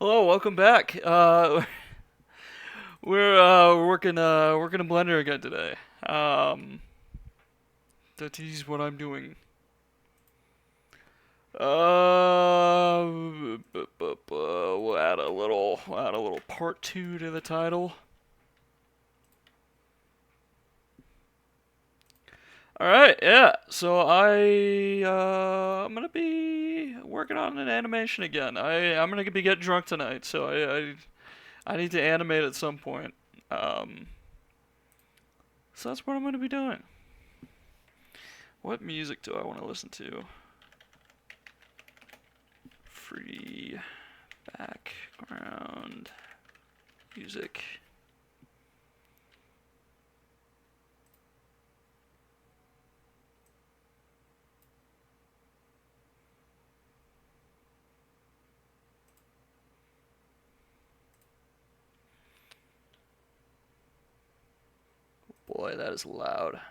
Hello, welcome back. We're working in Blender again today. To tease what I'm doing. We'll add a little part two to the title. All right, yeah. So I'm gonna be working on an animation again. I'm gonna be getting drunk tonight, so I need to animate at some point. Um, so that's what I'm gonna be doing. What music do I want to listen to? Free background music. Boy, that is loud.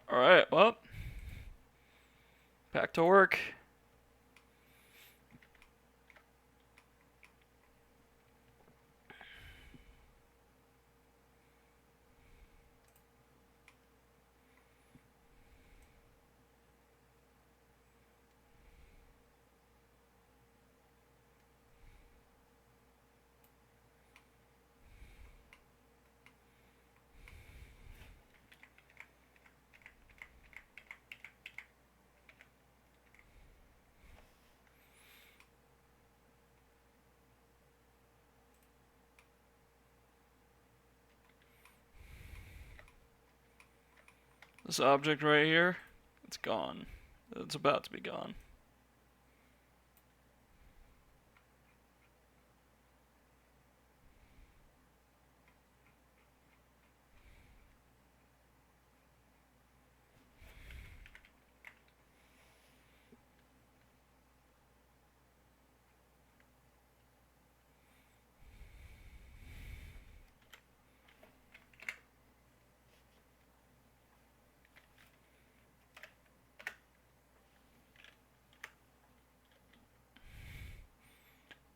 Alright, well, back to work. This object right here, it's gone. It's about to be gone.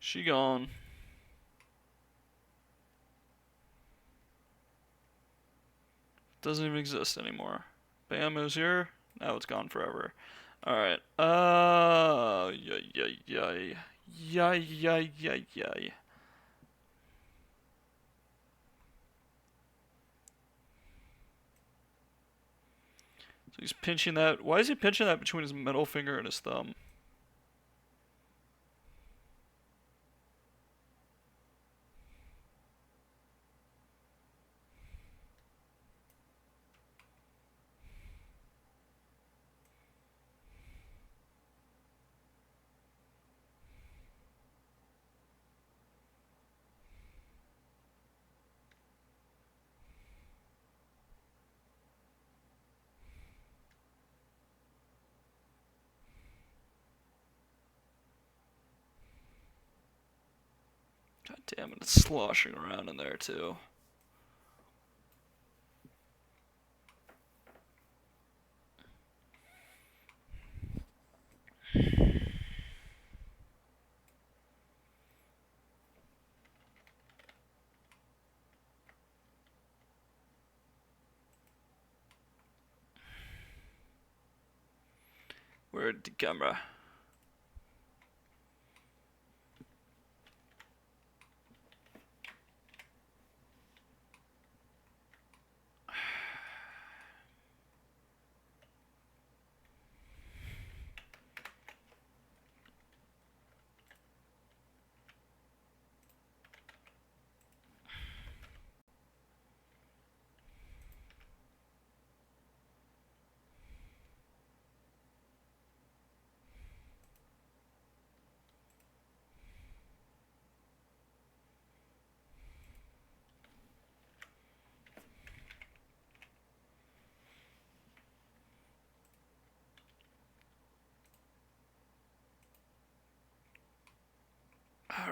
She gone. Doesn't even exist anymore. Bam, it was here. Now it's gone forever. Alright. Yay, yay, yay. Yay, yay, yay, yay. So he's pinching that. Why is he pinching that between his middle finger and his thumb? God damn it, it's sloshing around in there too. Where'd the camera?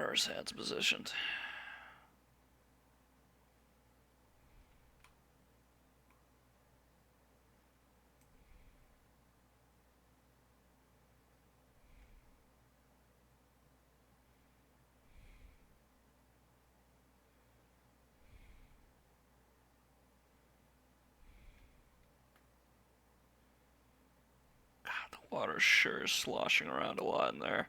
are his hands positioned? God, the water sure is sloshing around a lot in there.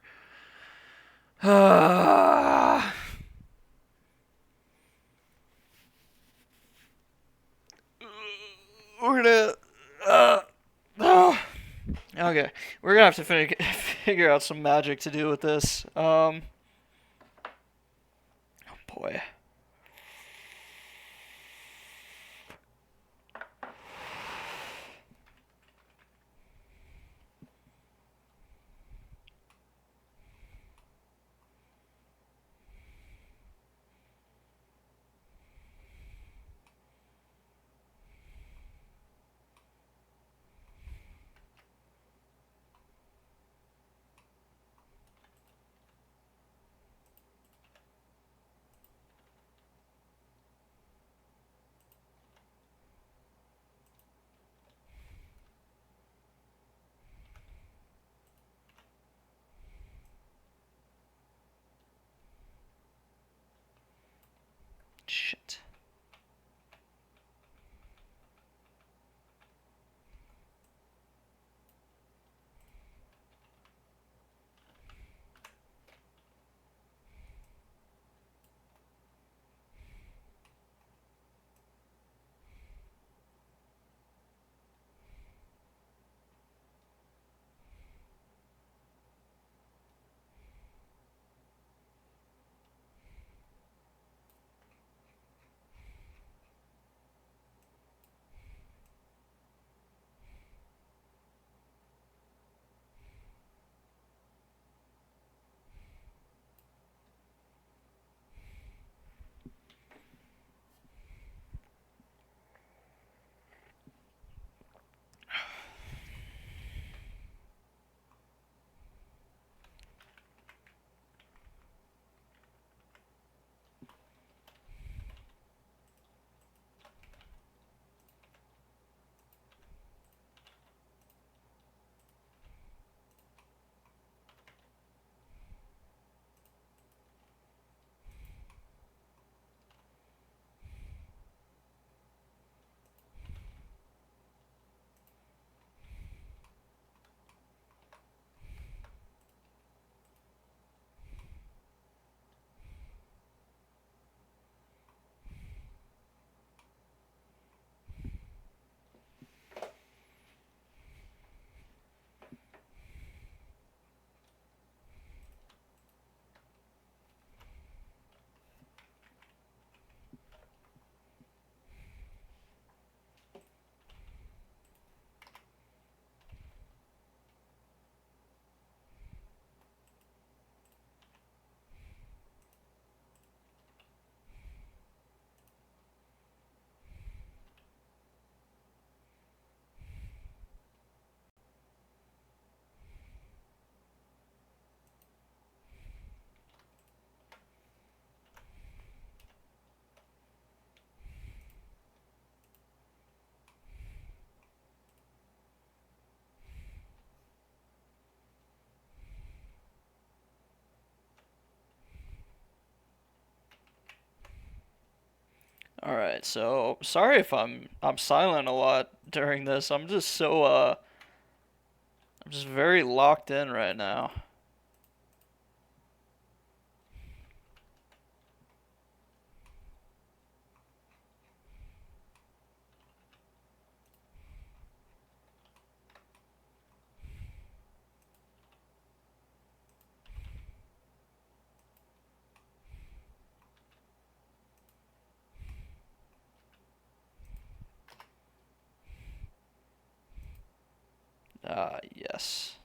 We're gonna. Okay, we're gonna have to figure out some magic to do with this. Oh boy. Shit. All right, so sorry if I'm silent a lot during this. I'm just so I'm just very locked in right now. Ah, yes.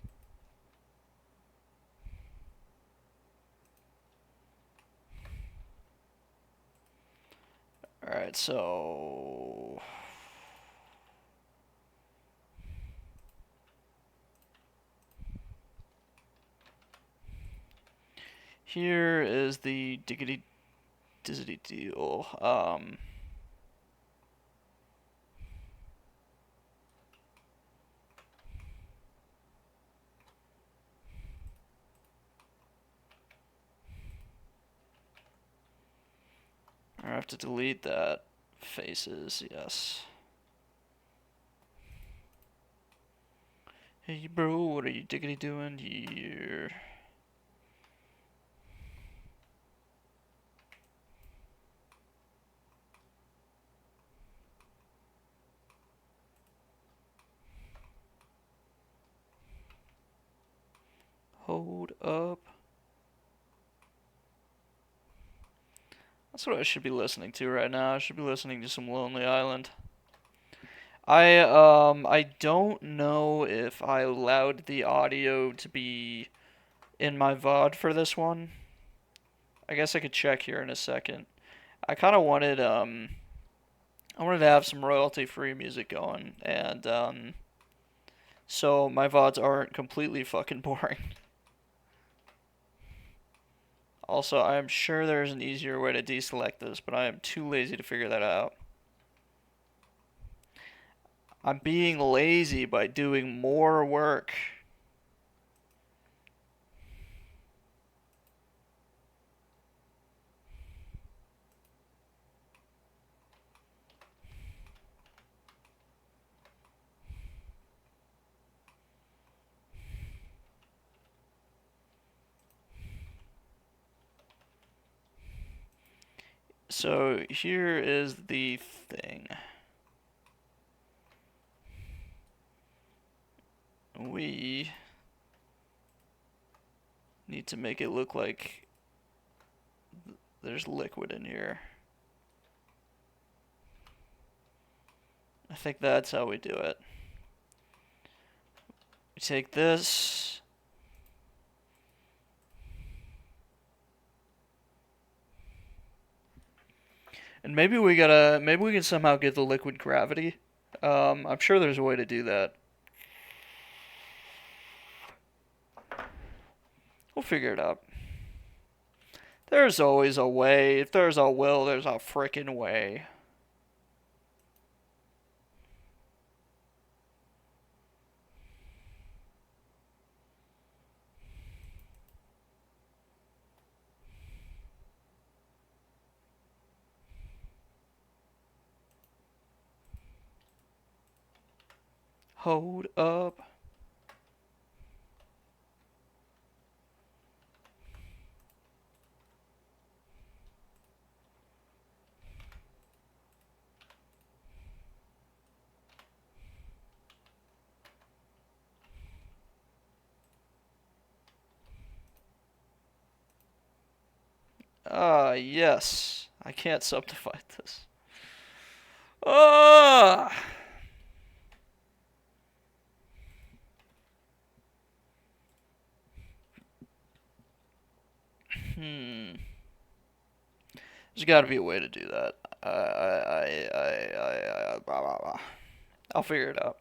All right, so here is the diggity dizzity deal. I have to delete that. Faces, yes. Hey, bro, what are you diggity doing here? Hold up. That's what I should be listening to right now. I should be listening to some Lonely Island. I don't know if I allowed the audio to be in my VOD for this one. I guess I could check here in a second. I kind of wanted I wanted to have some royalty-free music going, and so my VODs aren't completely fucking boring. Also, I am sure there's an easier way to deselect this, but I am too lazy to figure that out. I'm being lazy by doing more work. So here is the thing. We need to make it look like there's liquid in here. I think that's how we do it. We take this. And maybe we can somehow get the liquid gravity. I'm sure there's a way to do that. We'll figure it out. There's always a way. If there's a will, there's a frickin' way. Hold up. Yes. I can't subdivide this. Ah! Hmm. There's got to be a way to do that. Blah, blah, blah. I'll figure it out.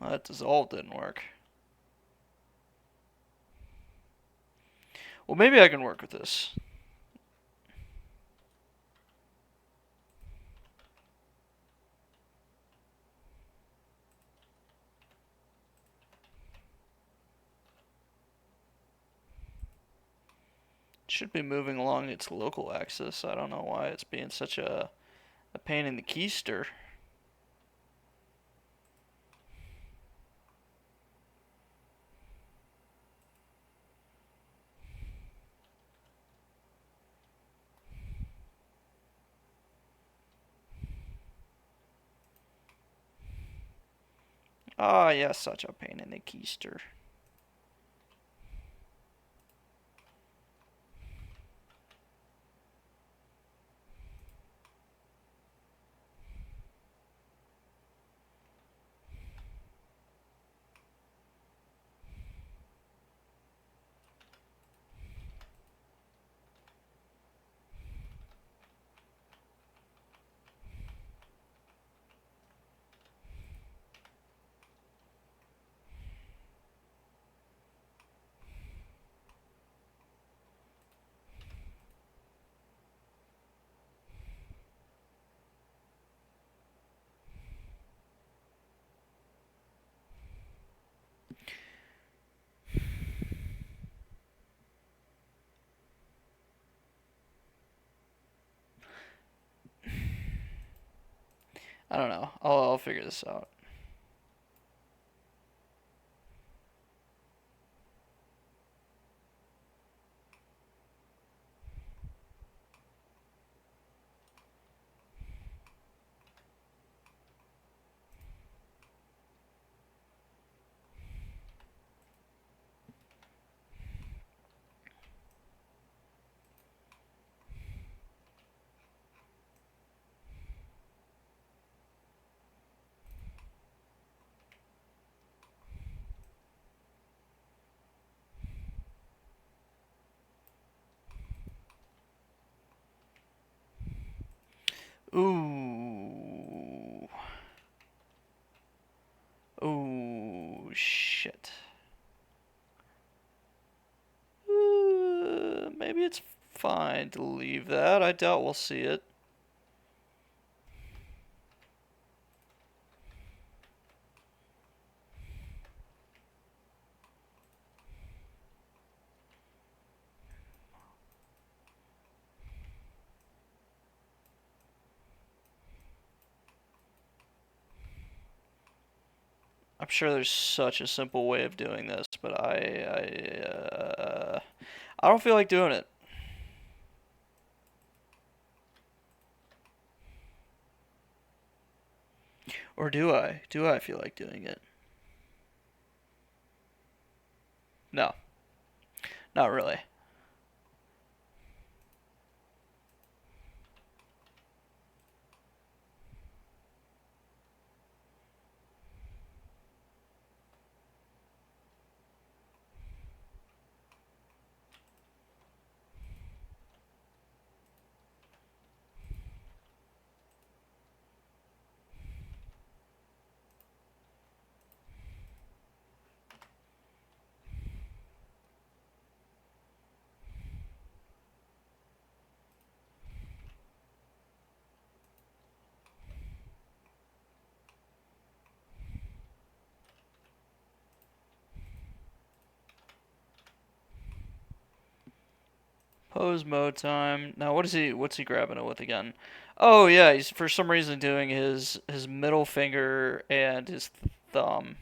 Well, that dissolve didn't work. Well, maybe I can work with this. It should be moving along its local axis. I don't know why it's being such a pain in the keister. Ah, yeah, such a pain in the keister. I don't know. I'll figure this out. Ooh. Ooh, shit. Maybe it's fine to leave that. I doubt we'll see it. I'm sure there's such a simple way of doing this, but I don't feel like doing it. Or do I? Do I feel like doing it? No, not really. Pose mode time. Now what is he? What's he grabbing it with again? Oh yeah, he's for some reason doing his middle finger and his thumb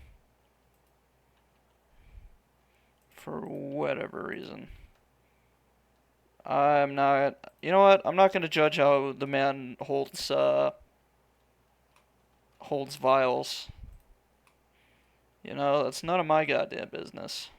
for whatever reason. I'm not. You know what? I'm not gonna judge how the man holds vials. You know, that's none of my goddamn business.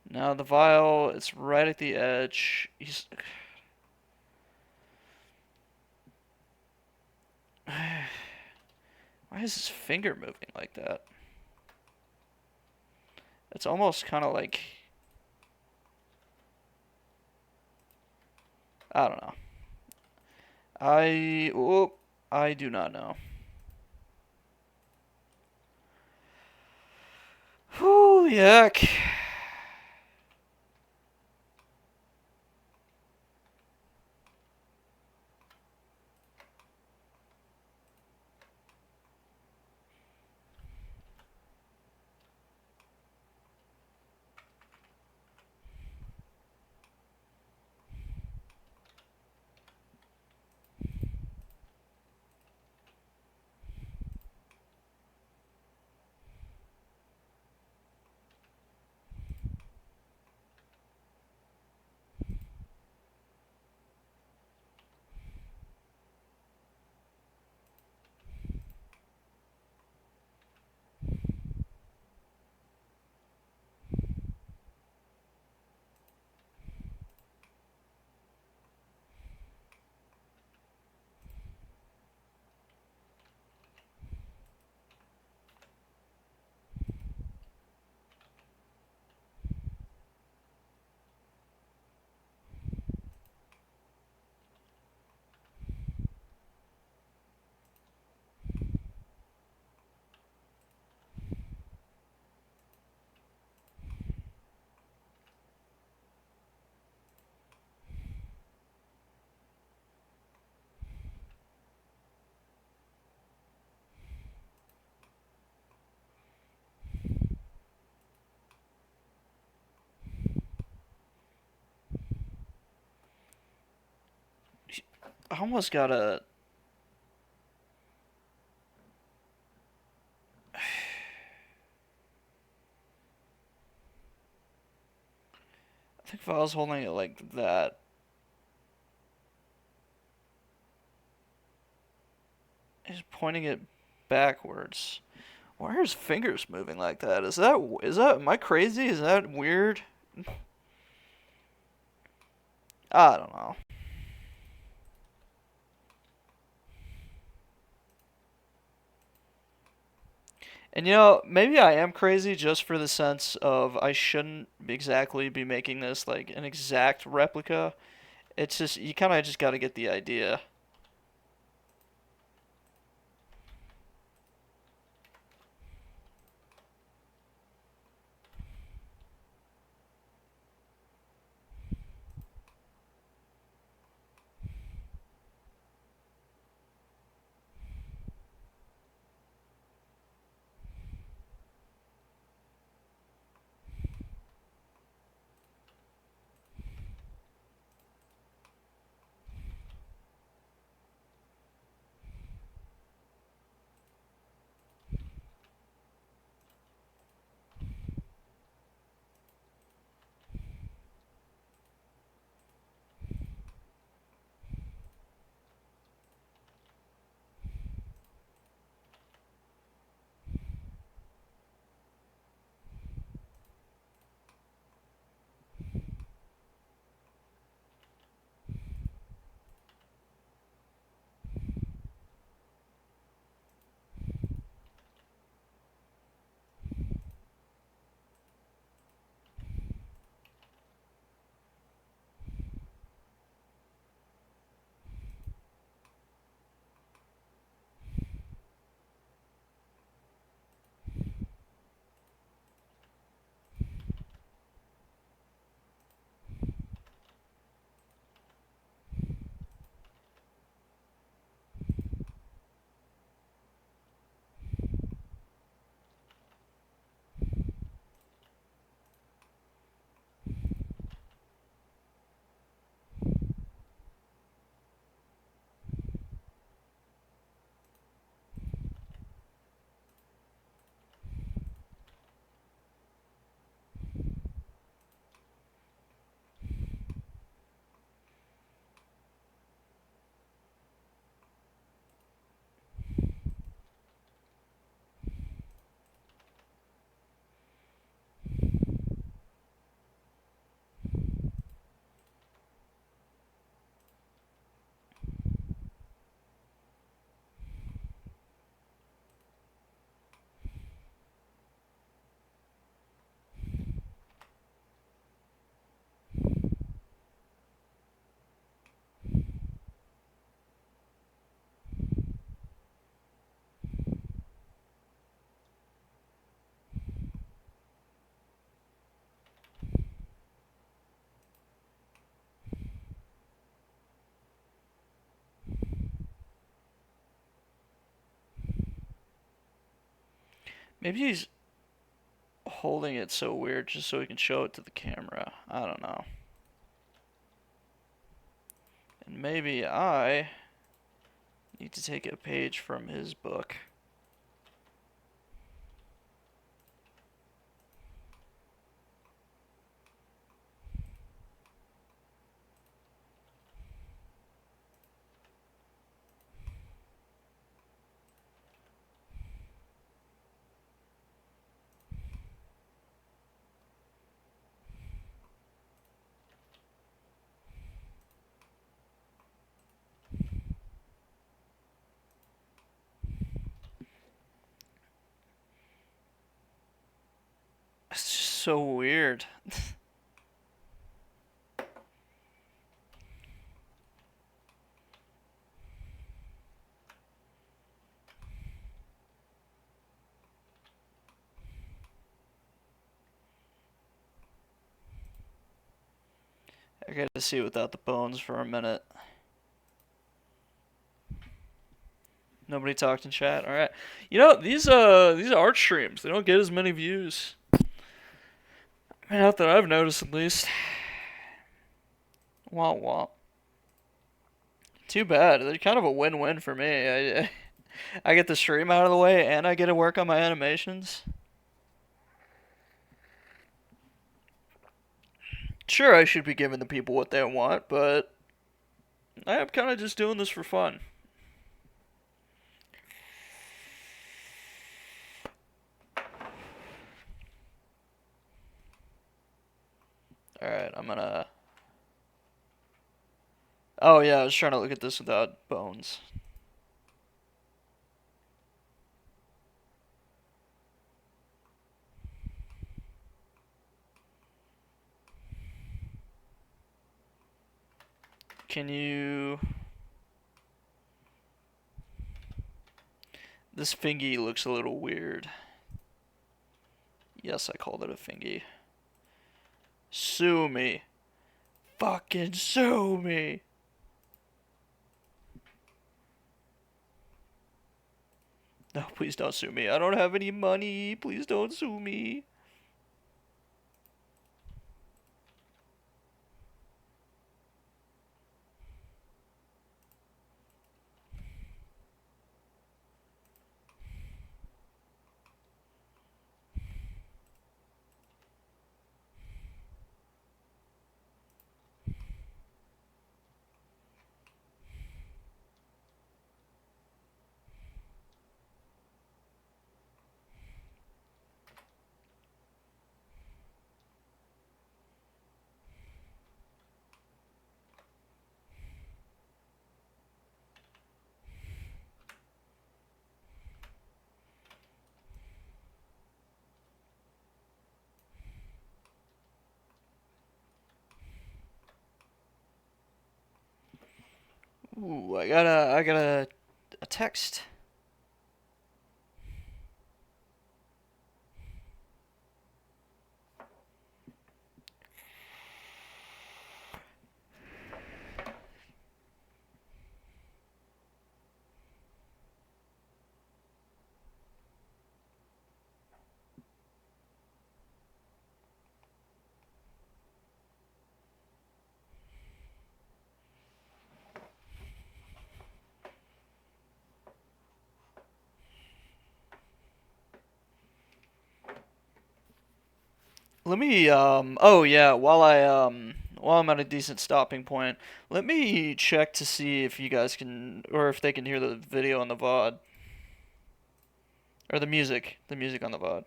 Now the vial, it's right at the edge. He's. Why is his finger moving like that? It's almost kind of like. I don't know. I do not know. Holy heck. I almost gotta. I think if I was holding it like that, he's pointing it backwards. Why are his fingers moving like that? Is that am I crazy? Is that weird? I don't know. And maybe I am crazy just for the sense of I shouldn't exactly be making this like an exact replica. It's just you kind of just got to get the idea. Maybe he's holding it so weird just so he can show it to the camera. I don't know. And maybe I need to take a page from his book. It's just so weird. I gotta see it without the bones for a minute. Nobody talked in chat. All right. These art streams, they don't get as many views. I mean, not that I've noticed at least. Womp womp. Too bad. They're kind of a win-win for me. I get the stream out of the way and I get to work on my animations. Sure, I should be giving the people what they want, but I am kind of just doing this for fun. Alright, I'm gonna... Oh yeah, I was trying to look at this without bones. Can you... This fingy looks a little weird. Yes, I called it a fingy. Sue me. Fucking sue me. No, please don't sue me. I don't have any money. Please don't sue me. Ooh, I got a text. Let me oh yeah, while I'm at a decent stopping point, let me check to see if you guys can or if they can hear the video on the VOD or the music on the VOD.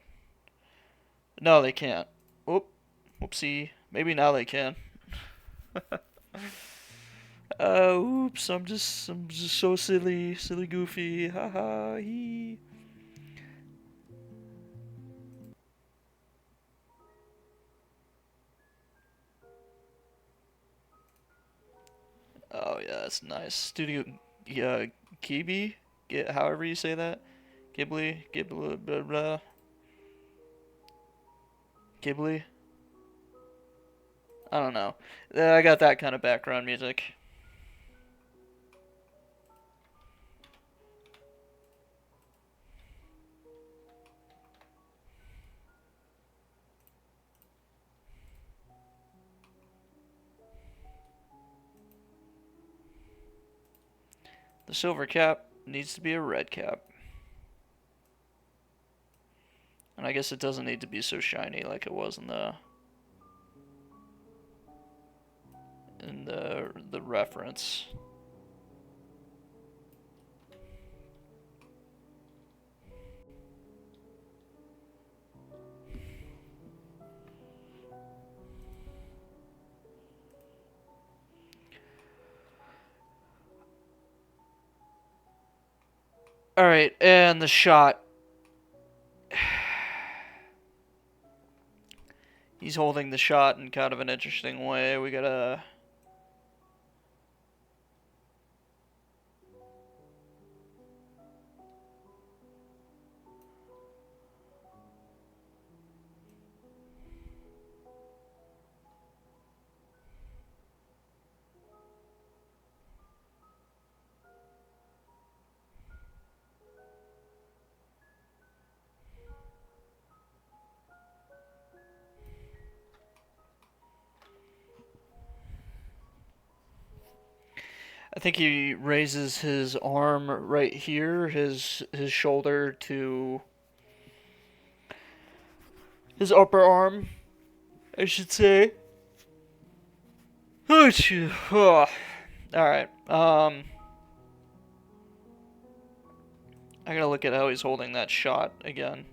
No, they can't. Oop, whoopsie. Maybe now they can. Oops, I'm just so silly, silly goofy. Haha, he. Oh yeah, that's nice. Studio, yeah, Kibi, get however you say that. Ghibli, blah blah. Ghibli. I don't know. I got that kind of background music. The silver cap needs to be a red cap. And I guess it doesn't need to be so shiny like it was in the reference. Alright, and the shot. He's holding the shot in kind of an interesting way. We gotta... I think he raises his arm right here, his shoulder to his upper arm, I should say. Oh, all right. I gotta look at how he's holding that shot again.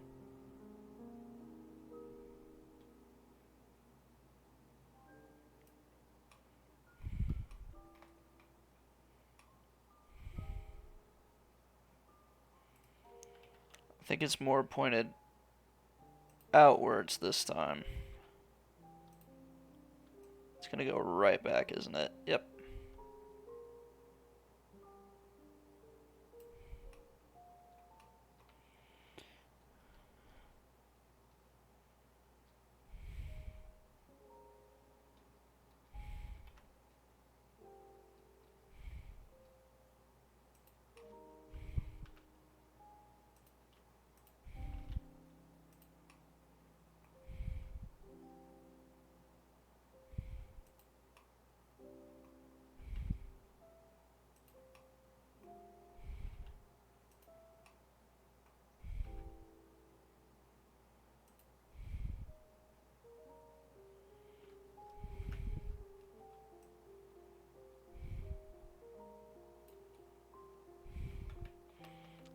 I think it's more pointed outwards this time. It's gonna go right back, isn't it? Yep.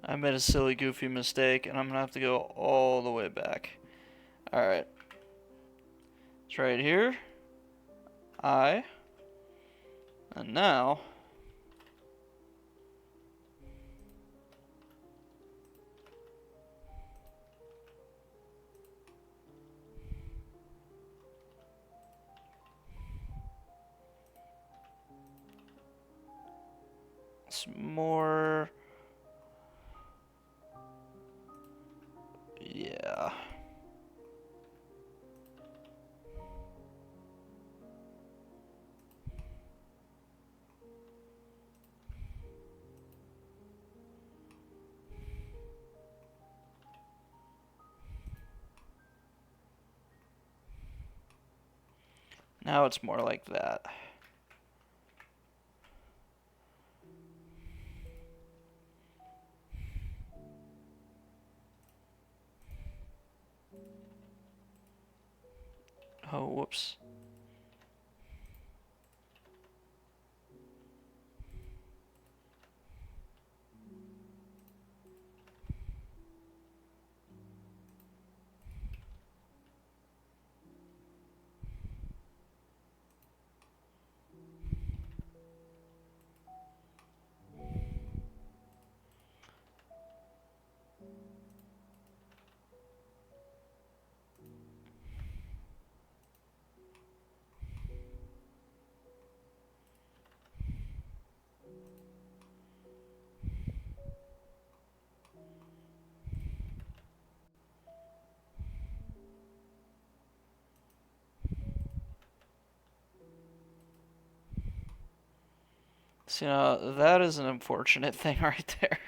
I made a silly, goofy mistake, and I'm gonna have to go all the way back. Alright. It's right here. I. And now. It's more. Yeah. Now it's more like that. Oh, whoops. So, that is an unfortunate thing right there.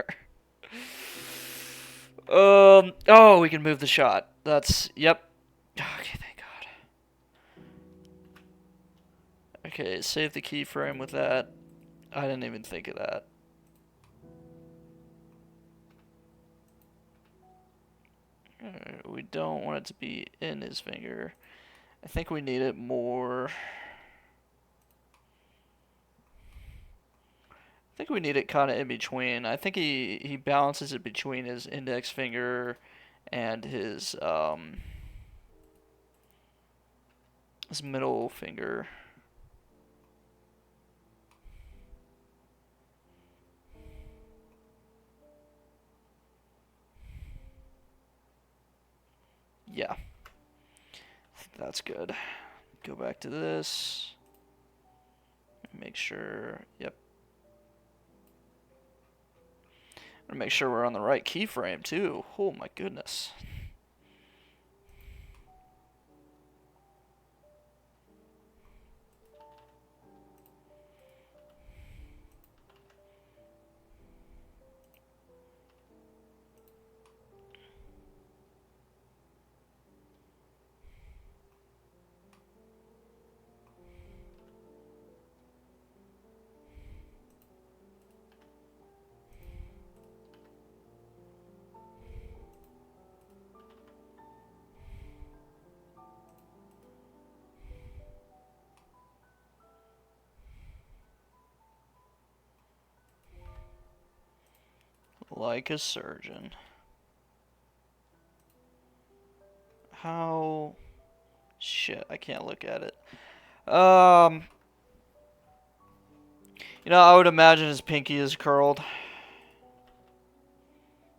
Oh, we can move the shot. That's, yep. Okay, thank God. Okay, save the keyframe with that. I didn't even think of that. We don't want it to be in his finger. I think we need it more. I think we need it kind of in between. I think he balances it between his index finger and his middle finger. Yeah, that's good. Go back to this. Make sure. Yep. Make sure we're on the right keyframe too. Oh my goodness. like a surgeon. How... Shit, I can't look at it. You know, I would imagine his pinky is curled.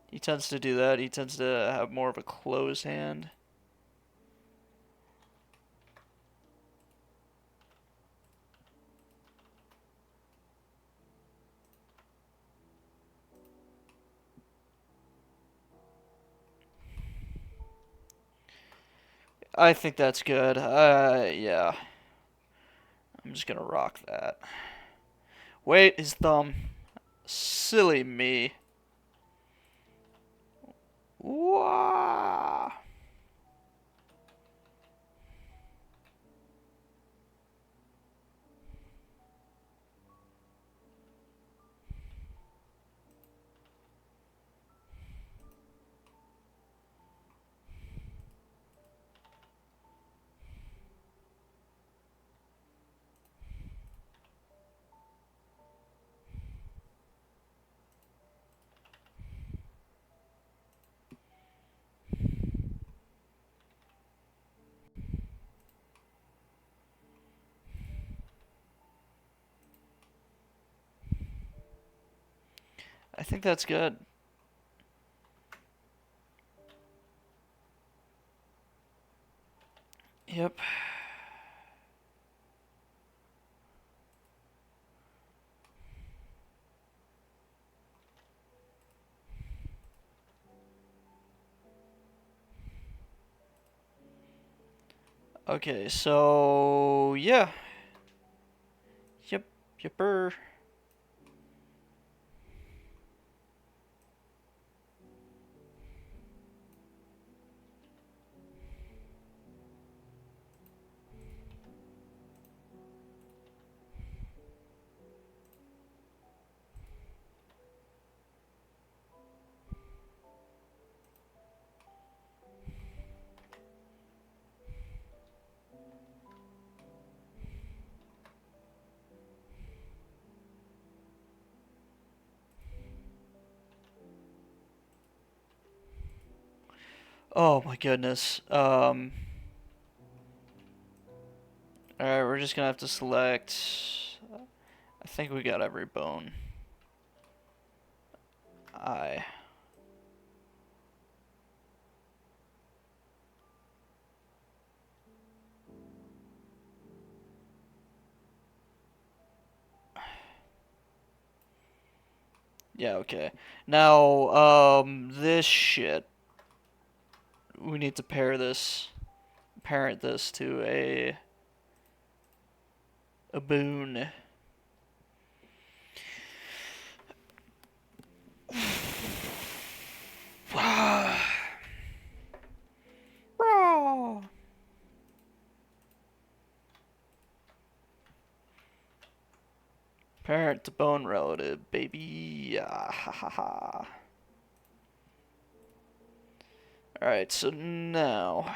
He tends to do that. He tends to have more of a closed hand. I think that's good. Yeah. I'm just gonna rock that. Wait, his thumb. Silly me. Wah! I think that's good. Yep. Okay, so yeah. Yep, yipper. Oh my goodness. Alright, we're just gonna have to select. I think we got every bone. I. Yeah, okay. Now, this shit. We need to parent this to a boon. Parent to bone relative, baby. Ah, ha ha ha. Alright, so now.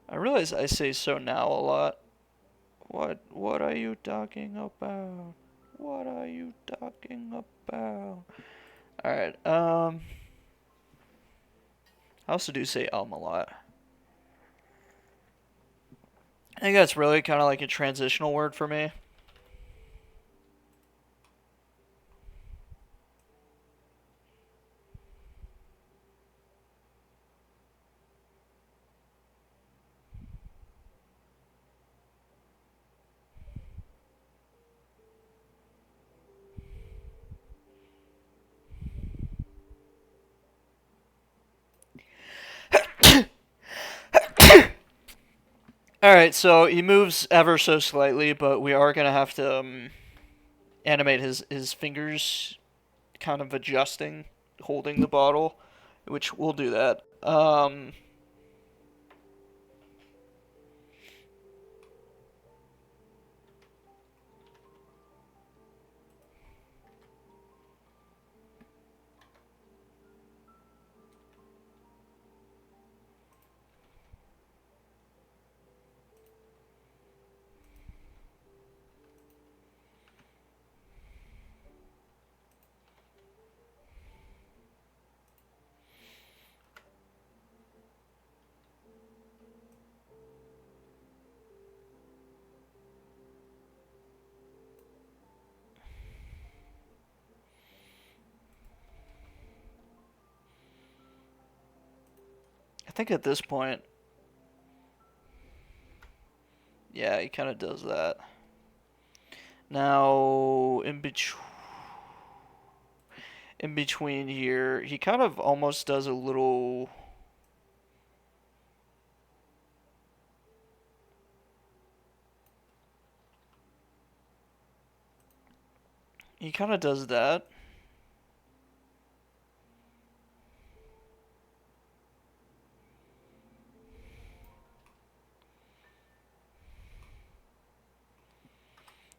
I realize I say so now a lot. What are you talking about? What are you talking about? Alright, I also do say a lot. I think that's really kind of like a transitional word for me. Alright, so he moves ever so slightly, but we are going to have to animate his fingers kind of adjusting, holding the bottle, which we'll do that. think at this point, yeah, he kind of does that. Now, in between here, he kind of almost does a little. He kind of does that.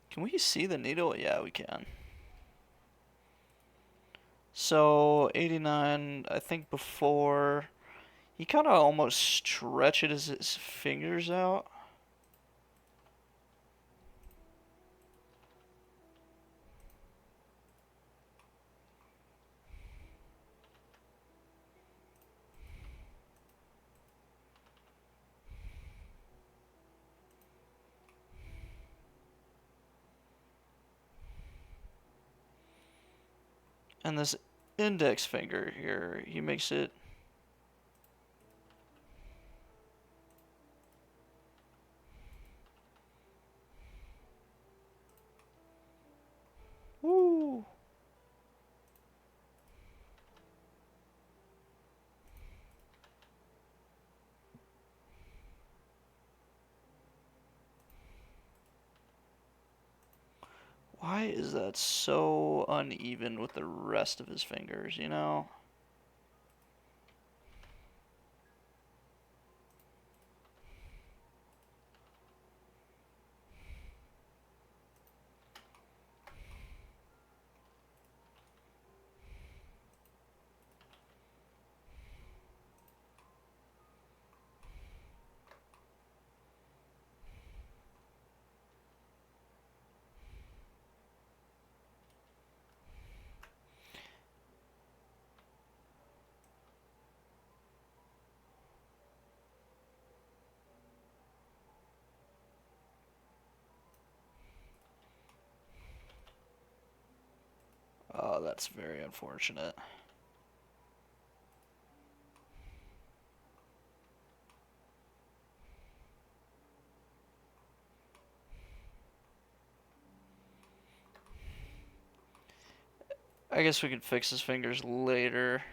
Can we see the needle? Yeah, we can. So, 89, I think before, he kind of almost stretches his fingers out. And this index finger here, he makes it. Woo! Why is that so uneven with the rest of his fingers, you know? Oh, that's very unfortunate. I guess we could fix his fingers later.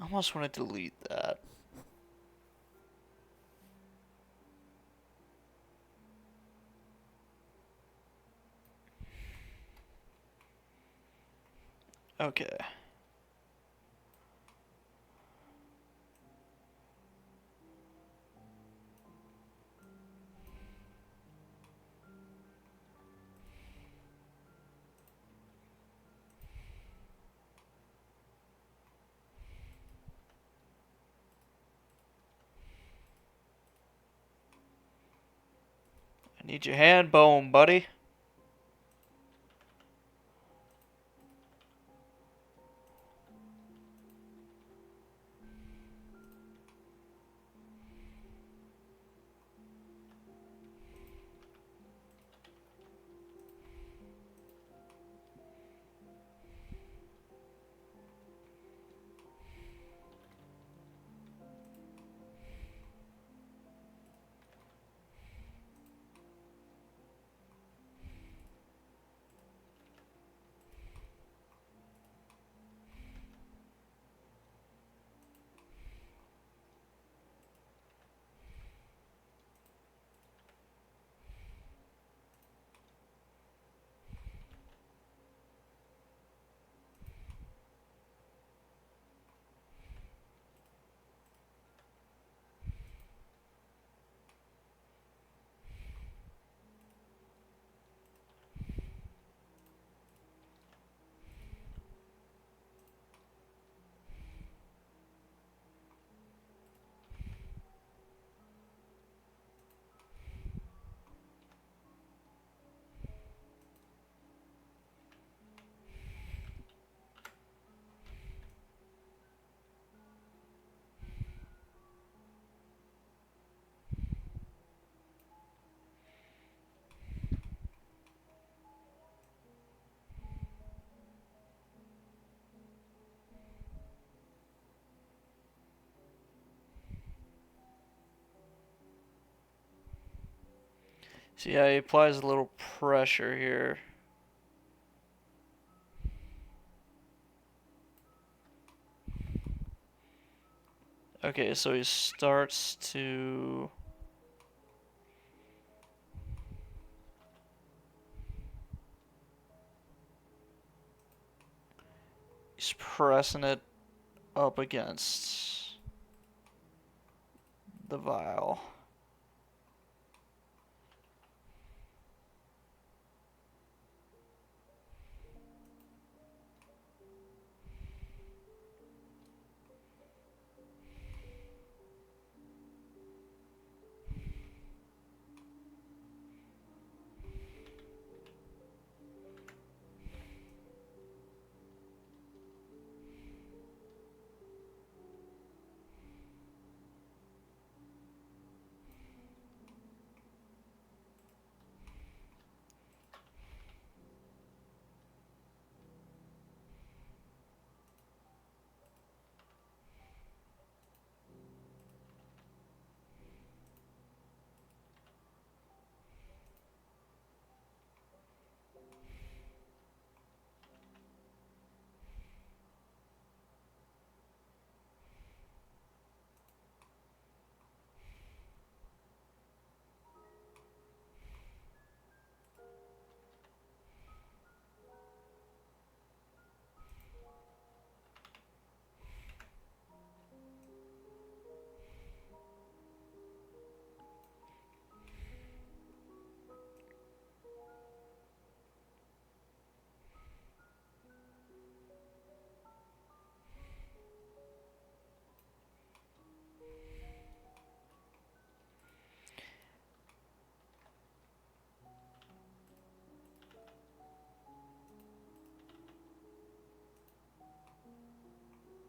almost want to delete that. Okay. I need your hand bone, buddy. See how he applies a little pressure here. Okay, so he starts to... He's pressing it up against the vial.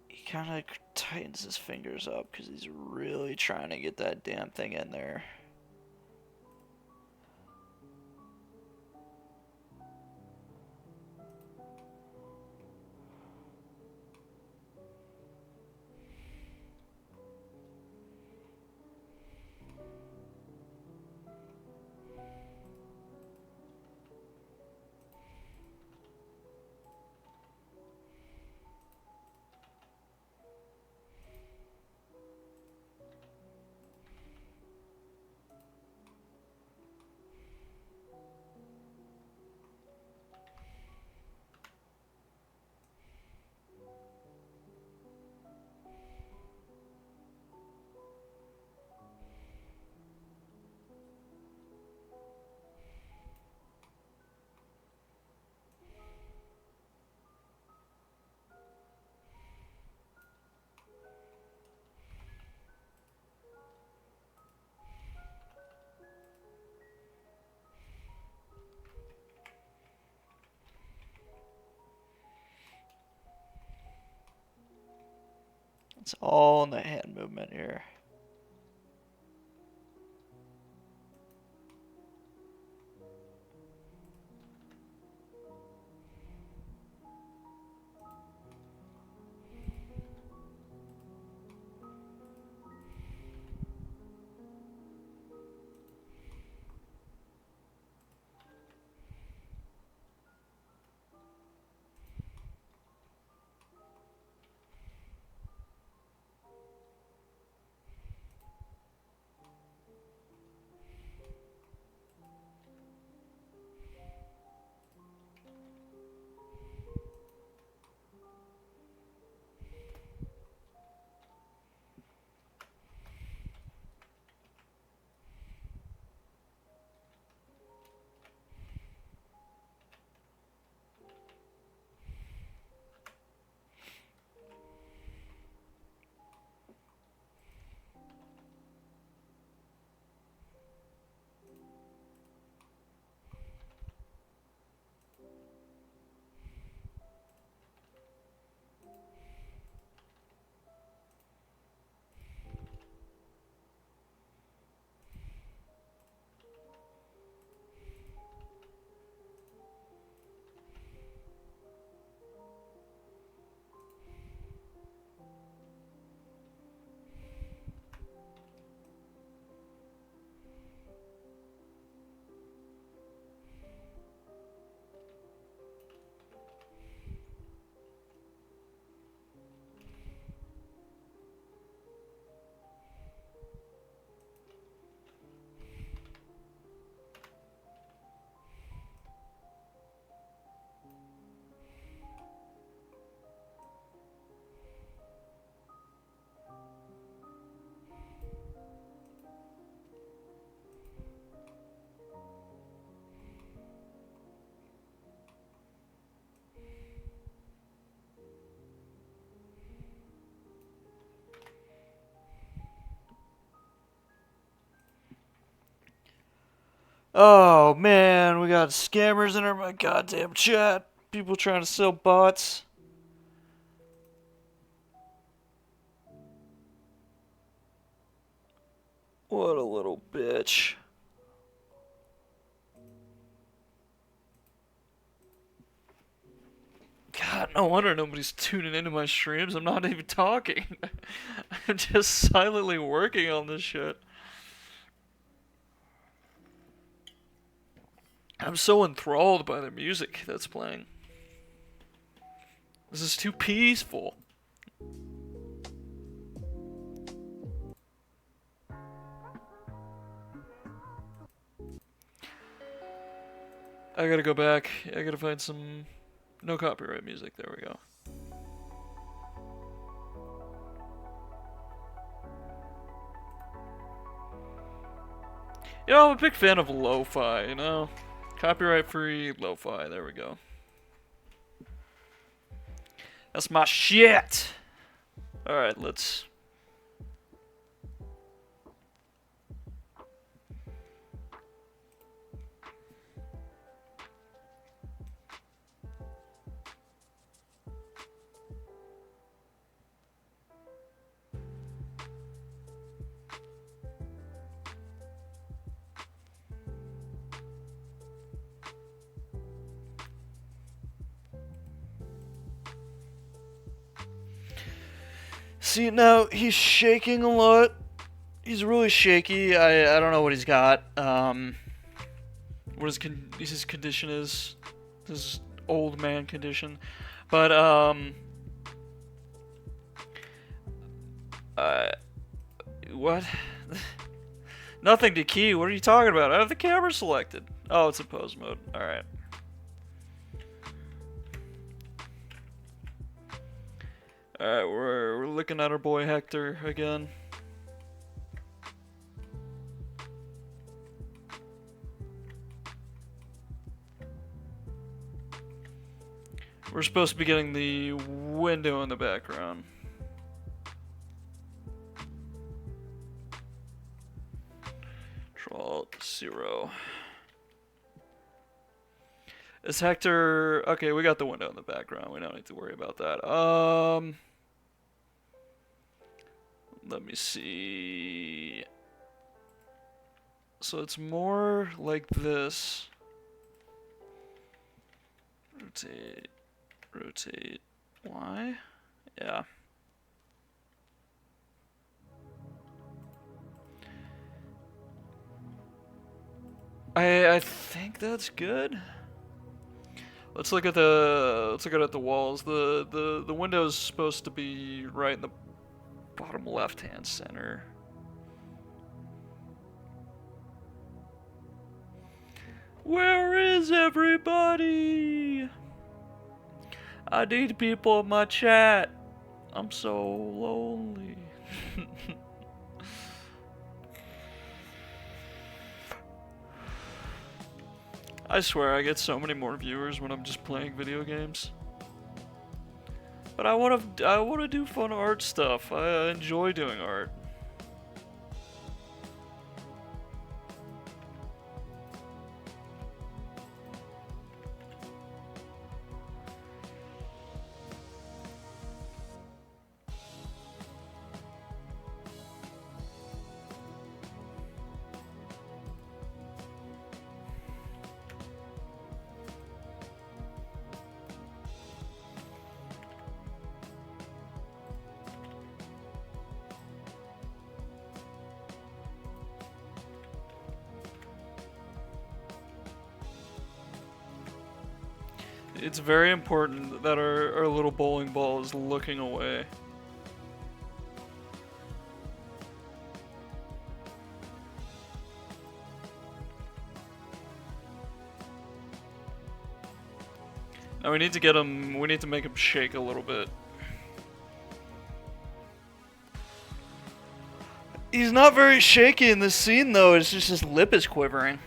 He kind of tightens his fingers up because he's really trying to get that damn thing in there. It's all in the hand movement here. Oh man, we got scammers in our goddamn chat. People trying to sell bots. What a little bitch. God, no wonder nobody's tuning into my streams. I'm not even talking. I'm just silently working on this shit. I'm so enthralled by the music that's playing. This is too peaceful. I gotta go back. I gotta find some no copyright music. There we go. You know, I'm a big fan of lo-fi, you know? Copyright-free lo-fi. There we go. That's my shit! Alright, let's... See, now, he's shaking a lot. He's really shaky. I don't know what he's got. What his condition is. His old man condition. But, what? Nothing to key. What are you talking about? I have the camera selected. Oh, it's in pose mode. Alright. Alright, we're looking at our boy Hector again. We're supposed to be getting the window in the background. Control 0. Is Hector... Okay, we got the window in the background. We don't need to worry about that. Let me see. So it's more like this. Rotate, rotate, Y? Yeah. I think that's good. Let's look at the walls. The window's supposed to be right in the bottom left-hand center. Where is everybody? I need people in my chat. I'm so lonely. I swear I get so many more viewers when I'm just playing video games. But I wanna do fun art stuff. I enjoy doing art. It's very important that our little bowling ball is looking away. Now we need to make him shake a little bit. He's not very shaky in this scene though, it's just his lip is quivering.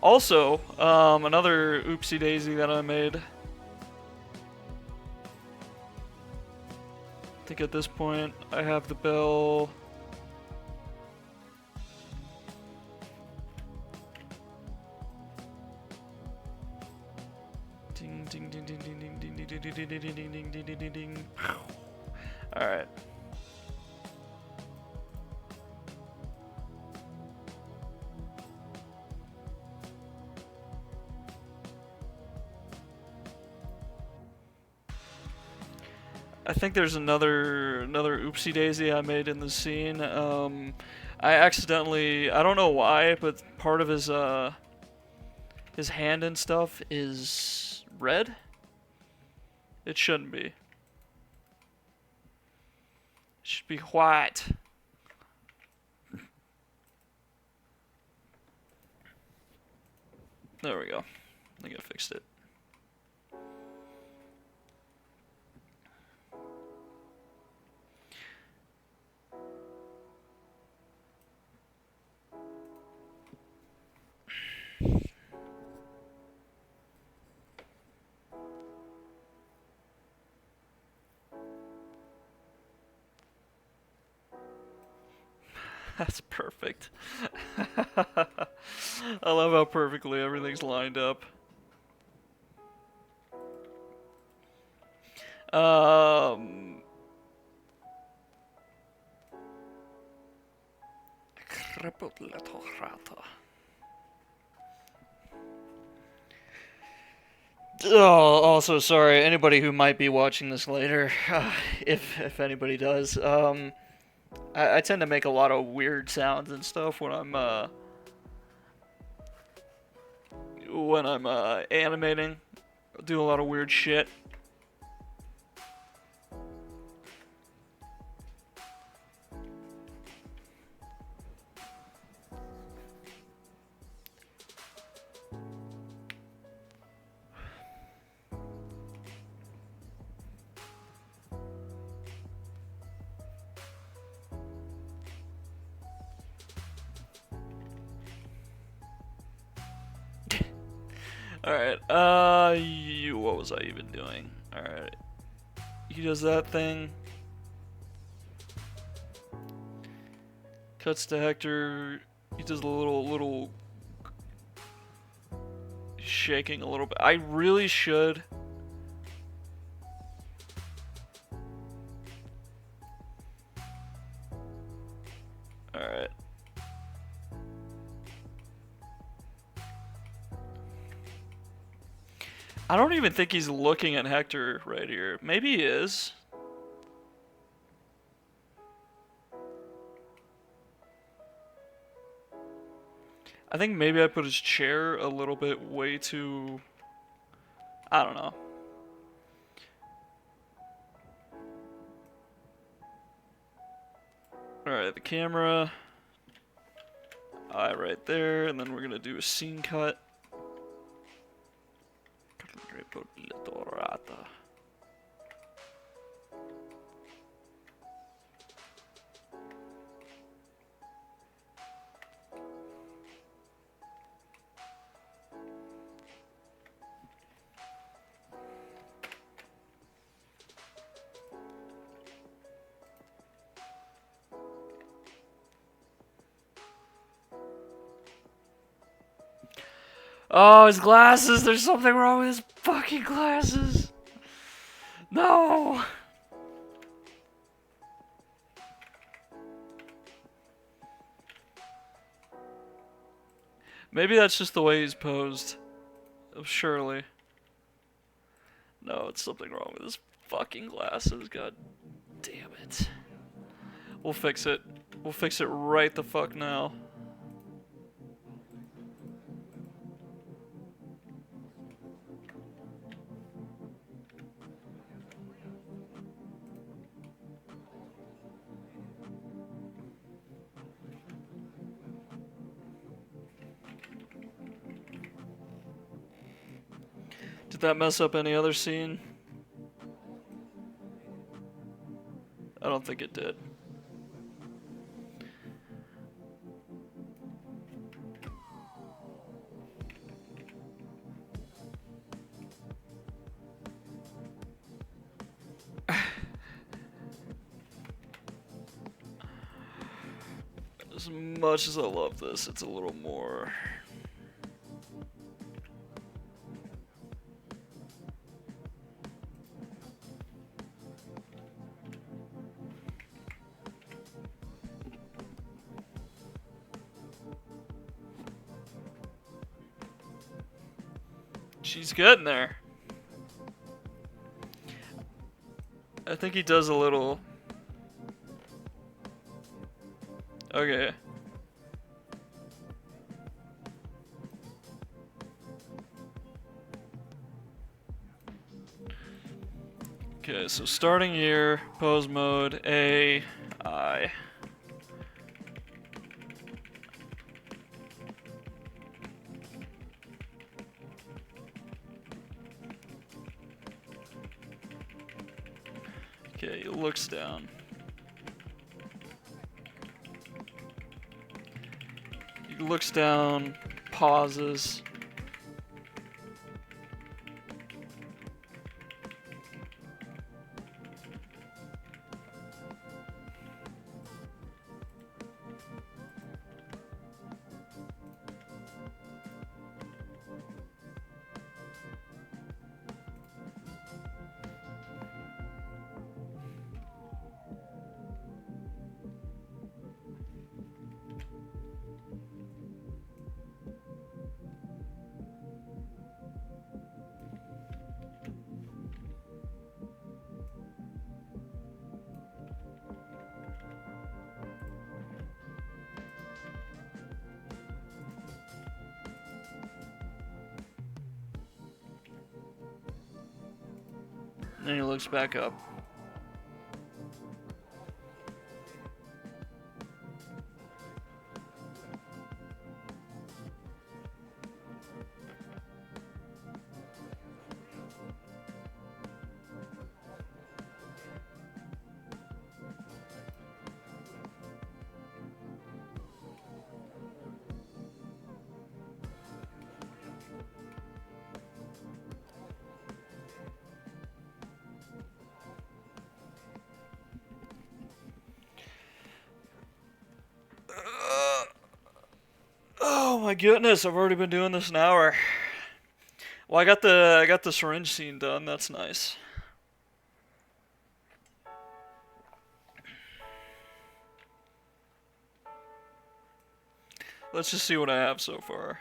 Also, another oopsie daisy that I made. I think at this point I have the bell. Ding ding ding ding ding ding ding ding ding ding ding ding ding ding ding ding. All right. I think there's another oopsie daisy I made in the scene. I accidentally, I don't know why, but part of his hand and stuff is red. It shouldn't be. It should be white. There we go. I think I fixed it. That's perfect. I love how perfectly everything's lined up. Crippled little rat. Oh, also sorry, anybody who might be watching this later, if anybody does. I tend to make a lot of weird sounds and stuff when I'm animating. I do a lot of weird shit. Alright, what was I even doing? Alright. He does that thing. Cuts to Hector. He does a little shaking a little bit. I really should Alright. I don't even think he's looking at Hector right here. Maybe he is. I think maybe I put his chair a little bit way too... I don't know. Alright, the camera. Eye right there, and then we're gonna do a scene cut. Oh, his glasses! There's something wrong with his fucking glasses! No! Maybe that's just the way he's posed. Surely. No, it's something wrong with his fucking glasses. God damn it. We'll fix it. We'll fix it right the fuck now. Did that mess up any other scene? I don't think it did. As much as I love this, it's a little more... She's getting there. I think he does a little... Okay. Okay, so starting here, pose mode, A, I. Okay, he looks down. He looks down, pauses. Then he looks back up. Oh my goodness, I've already been doing this an hour. Well, I got the syringe scene done. That's nice. Let's just see what I have so far.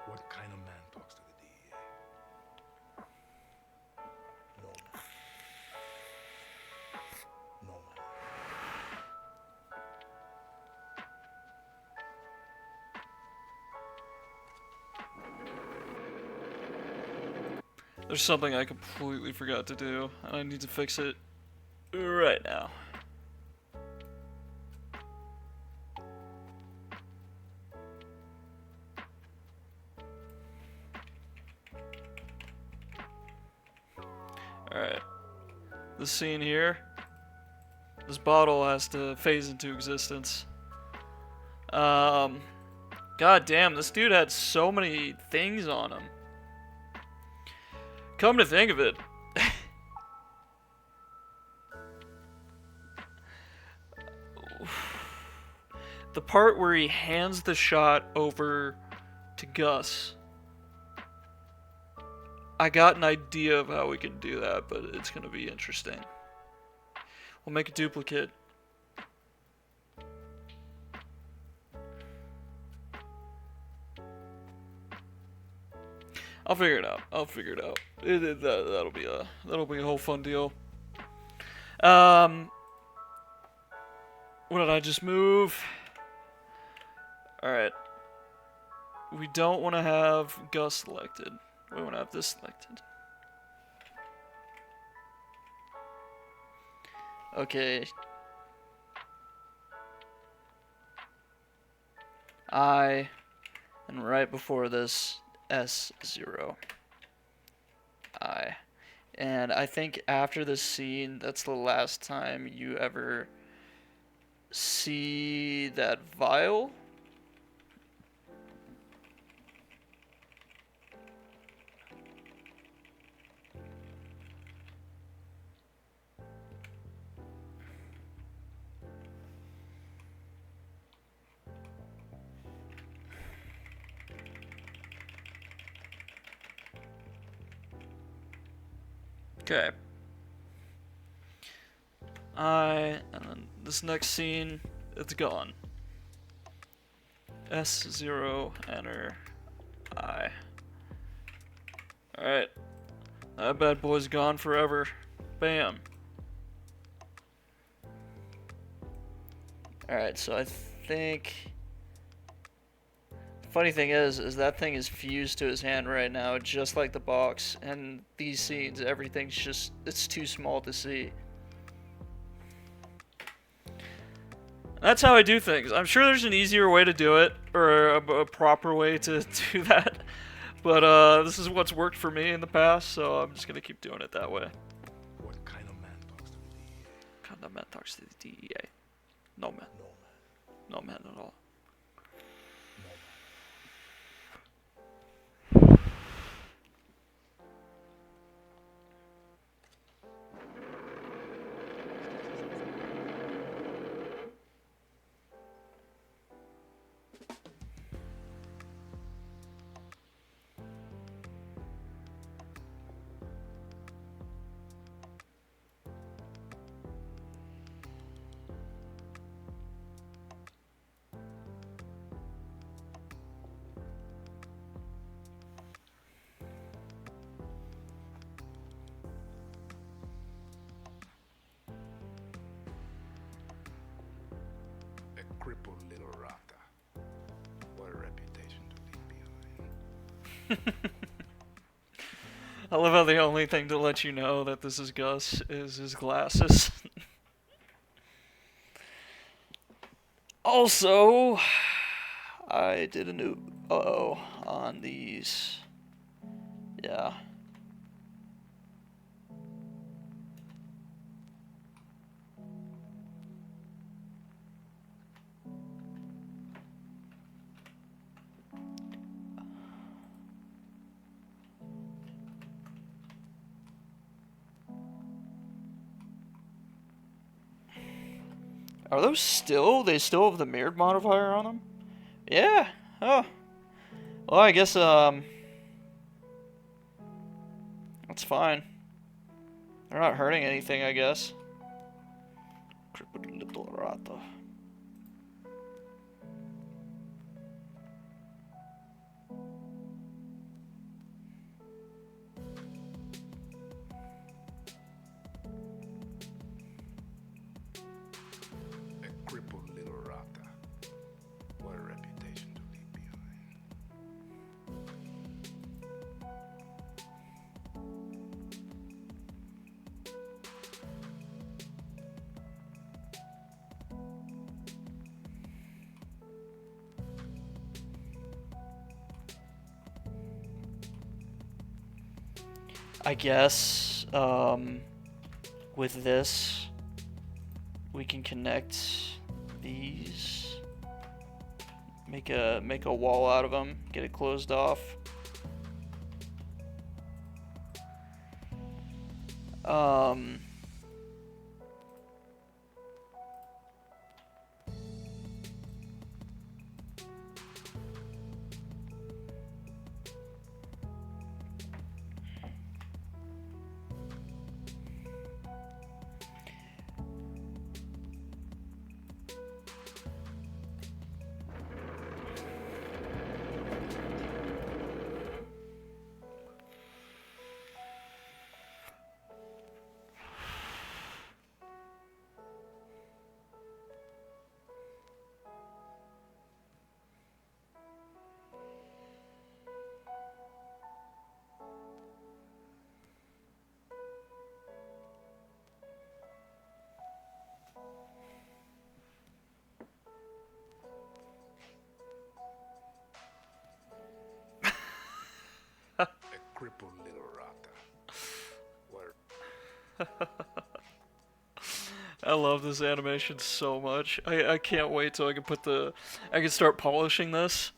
What kind of man talks to the DEA? No man. No man. There's something I completely forgot to do, and I need to fix it right now. Alright. This scene here. This bottle has to phase into existence. God damn, this dude had so many things on him. Come to think of it, the part where he hands the shot over to Gus, I got an idea of how we can do that, but it's gonna be interesting. We'll make a duplicate. I'll figure it out. That'll be a whole fun deal. What did I just move? Alright. We don't want to have Gus selected. We want to have this selected. Okay. And right before this, S0. And I think after this scene, that's the last time you ever see that vial. Okay. And then this next scene, it's gone. S0, enter, I. Alright. That bad boy's gone forever. Bam. Alright, so I think... Funny thing is that thing is fused to his hand right now, just like the box. And these scenes, everything's just, it's too small to see. That's how I do things. I'm sure there's an easier way to do it, or a proper way to do that. But this is what's worked for me in the past, so I'm just gonna keep doing it that way. What kind of man talks to the DEA? What kind of man talks to the DEA? No man. No man. No man at all. No man. A crippled little rata. What a reputation to leave behind. I love how the only thing to let you know that this is Gus is his glasses. Also, I did a new on these. Yeah. Are those still? They still have the mirrored modifier on them? Yeah. Oh. Well, I guess, that's fine. They're not hurting anything, I guess. Crippled little rata. A crippled little rata. What a reputation to leave behind. I guess, with this, we can connect these. Make a wall out of them. Get it closed off. Um. A crippled little rata. What I love this animation so much. I can't wait till I can start polishing this.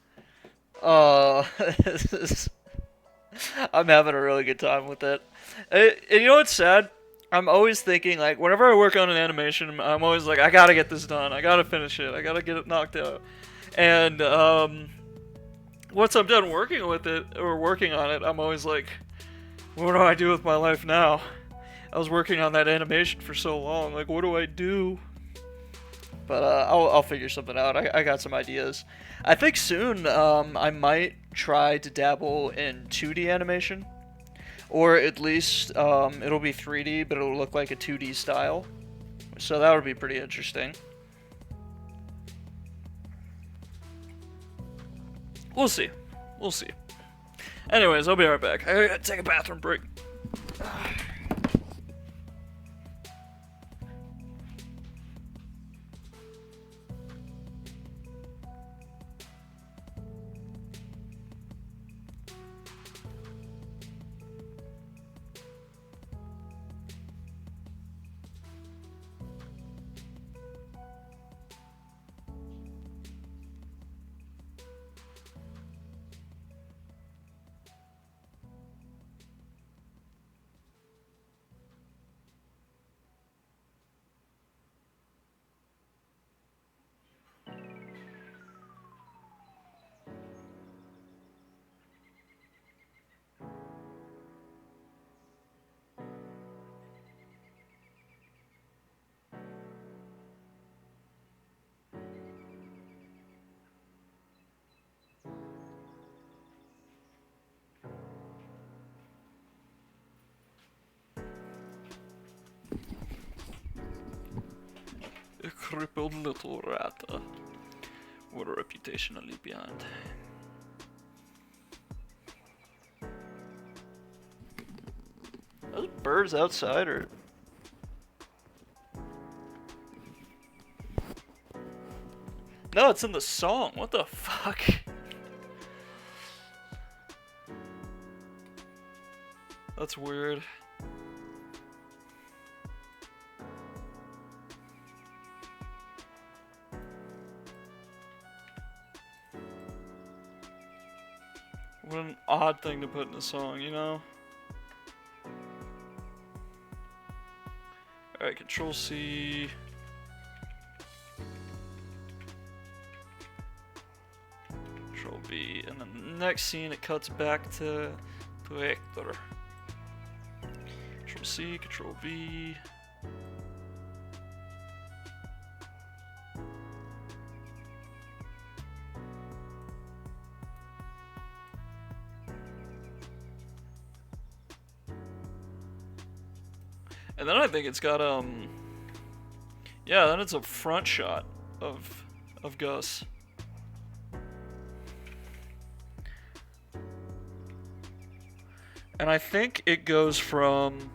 This is, I'm having a really good time with it. And you know what's sad? I'm always thinking, like, whenever I work on an animation, I'm always like, I gotta get this done. I gotta finish it. I gotta get it knocked out. And once I'm done working with it or working on it, I'm always like, what do I do with my life now? I was working on that animation for so long. Like, what do I do? But I'll figure something out. I got some ideas. I think soon I might try to dabble in 2D animation, or at least it'll be 3D, but it'll look like a 2D style. So that would be pretty interesting. We'll see. We'll see. Anyways, I'll be right back. I gotta take a bathroom break. A crippled little rata. What a reputation to leave behind. Are those birds outside or? No, it's in the song. What the fuck? That's weird. What an odd thing to put in a song, you know? Alright, Control C. Control V. And then the next scene it cuts back to Hector. Control C, Control V. And then I think it's got yeah, then it's a front shot of Gus. And I think it goes from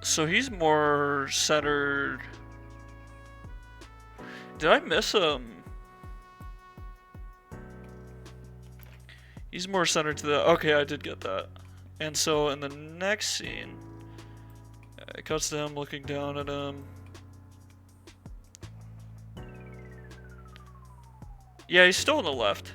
so he's more centered. Did I miss he's more centered to the... Okay, I did get that. And so in the next scene, it cuts to him looking down at him. Yeah, he's still on the left.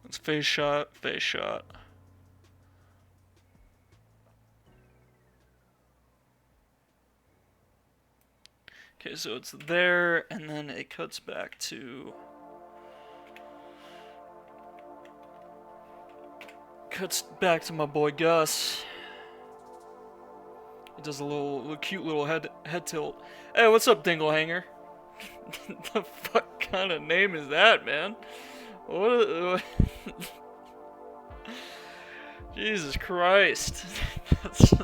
It's face shot, face shot. Okay, so it's there, and then it cuts back to... Cuts back to my boy Gus. He does a little cute little head tilt. Hey, what's up, Dinglehanger? The fuck kind of name is that, man? What? Jesus Christ. That's...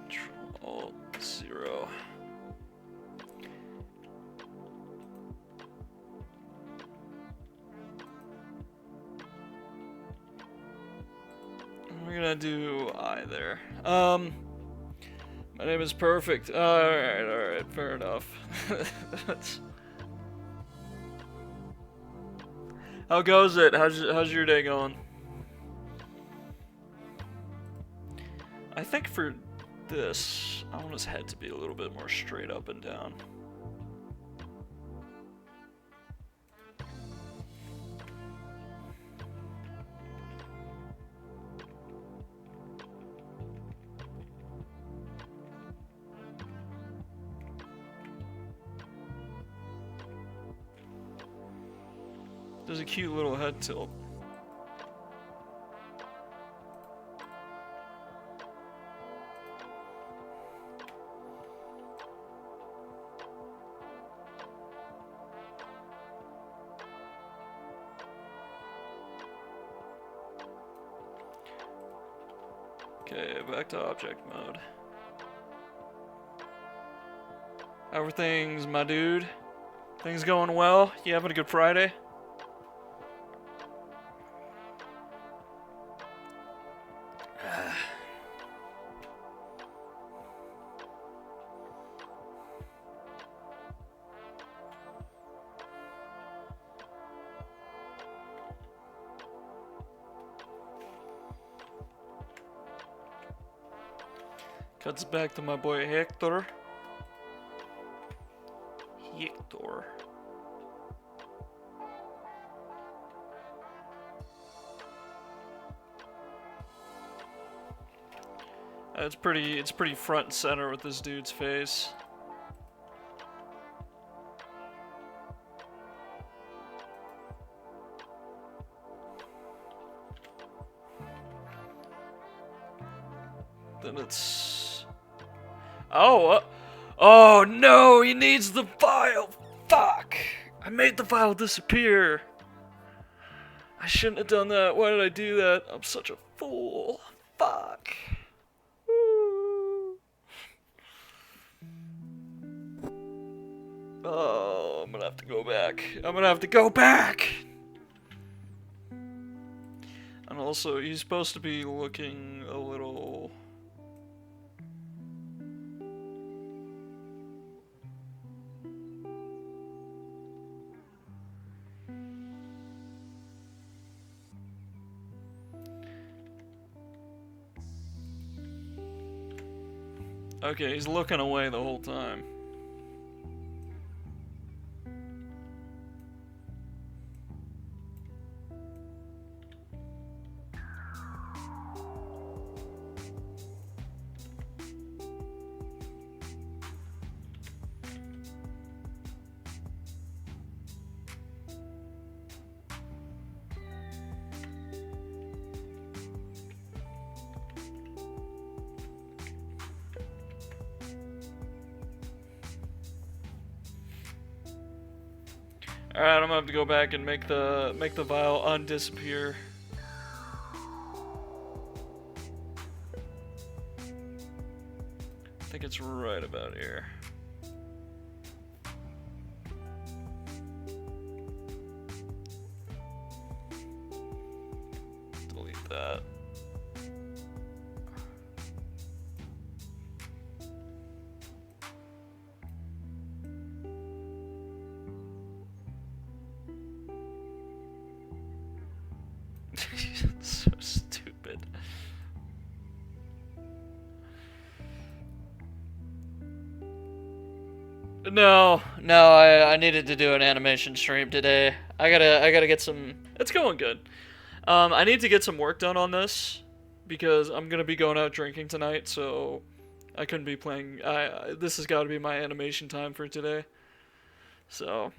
Control 0. We're gonna do I there. My name is Perfect. Alright, fair enough. How goes it? How's your day going? I think for this, I want his head to be a little bit more straight up and down. There's a cute little head tilt. Okay, back to object mode. How are things, my dude? Things going well? You having a good Friday? Cuts back to my boy Hector. Hector. It's pretty front and center with this dude's face. Then it's... Oh, oh no, he needs the file. Fuck! I made the file disappear. I shouldn't have done that. Why did I do that? I'm such a fool. Fuck. Woo. Oh. Oh, I'm gonna have to go back. I'm gonna have to go back! And also, he's supposed to be looking a little... Okay, he's looking away the whole time. Alright, I'm gonna have to go back and make the vial undisappear. I think it's right about here. Delete that. So stupid. No, I needed to do an animation stream today. I gotta get some. It's going good. I need to get some work done on this because I'm gonna be going out drinking tonight, so I couldn't be playing. This has got to be my animation time for today. So.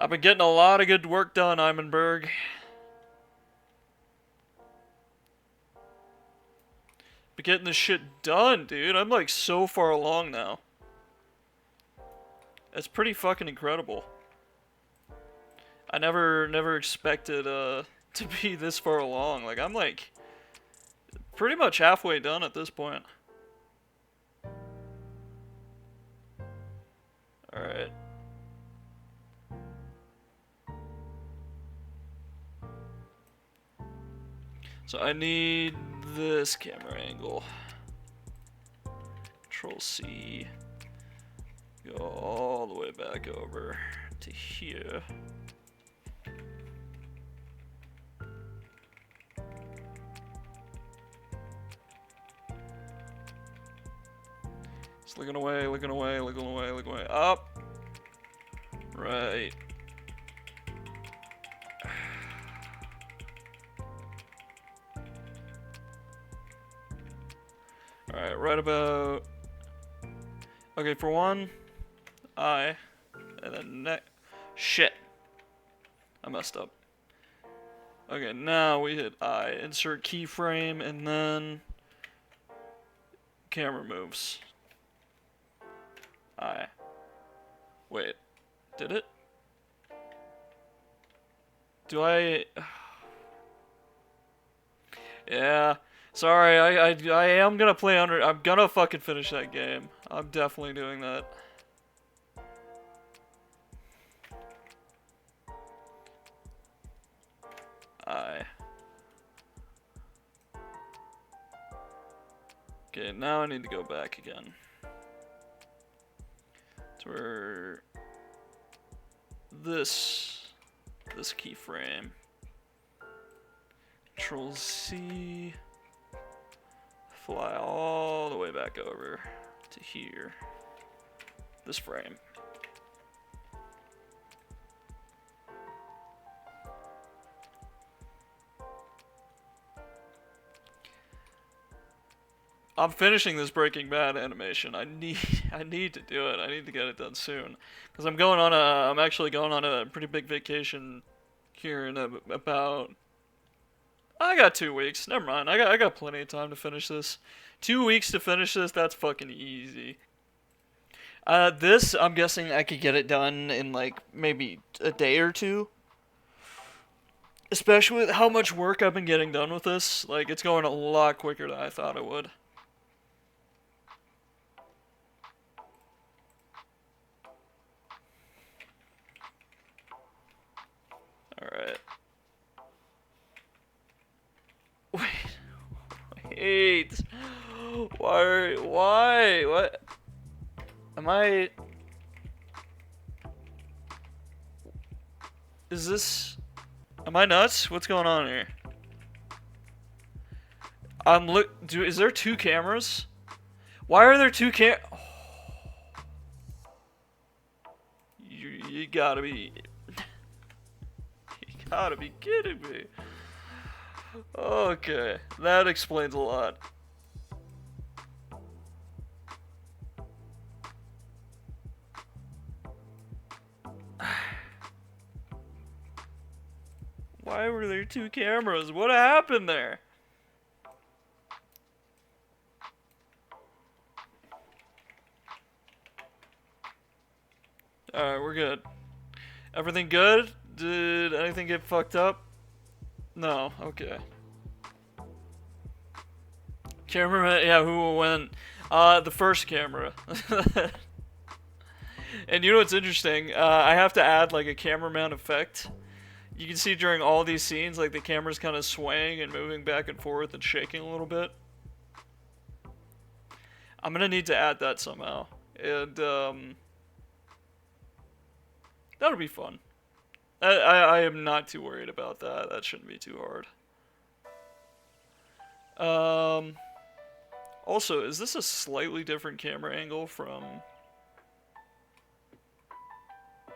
I've been getting a lot of good work done, Imenberg. Been getting this shit done, dude. I'm like so far along now. It's pretty fucking incredible. I never expected to be this far along. Like I'm like pretty much halfway done at this point. Alright. So I need this camera angle. Control C. Go all the way back over to here. Just looking away, looking away, looking away, looking away. Up. Right. Alright, right about... Okay, for one, I, and then shit. I messed up. Okay, now we hit I. Insert keyframe, and then... Camera moves. I. Wait. Did it? Do I... Yeah. Sorry, I am gonna play under. I'm gonna fucking finish that game. I'm definitely doing that. Okay, now I need to go back again. To where this keyframe. Control C. Fly all the way back over to here. This frame. I'm finishing this Breaking Bad animation. I need to do it. I need to get it done soon, because I'm actually going on a pretty big vacation here in about. I got 2 weeks. Never mind. I got plenty of time to finish this. 2 weeks to finish this. That's fucking easy. This I'm guessing I could get it done in like maybe a day or two. Especially with how much work I've been getting done with this. Like it's going a lot quicker than I thought it would. Wait. Why? What? Am I... Is this... Am I nuts? What's going on here? Is there two cameras? Why are there two You gotta be... You gotta be kidding me. Okay, that explains a lot. Why were there two cameras? What happened there? Alright, we're good. Everything good? Did anything get fucked up? No, okay. Cameraman, yeah, who went? The first camera. And you know what's interesting? I have to add like a cameraman effect. You can see during all these scenes, like the camera's kind of swaying and moving back and forth and shaking a little bit. I'm gonna need to add that somehow. And, that'll be fun. I am not too worried about that. That shouldn't be too hard. Also, is this a slightly different camera angle from... I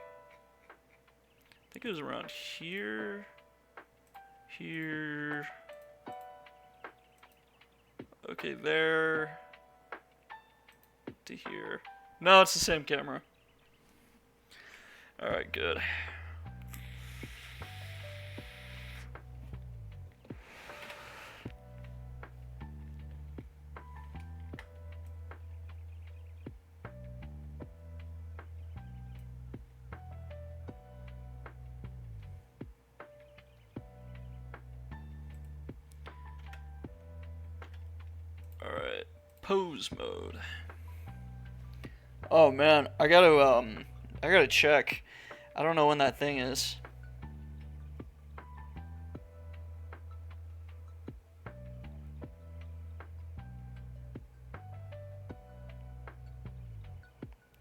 think it was around here. Here. Okay, there. To here. No, it's the same camera. Alright, good. Alright, pose mode. Oh man, I gotta check. I don't know when that thing is.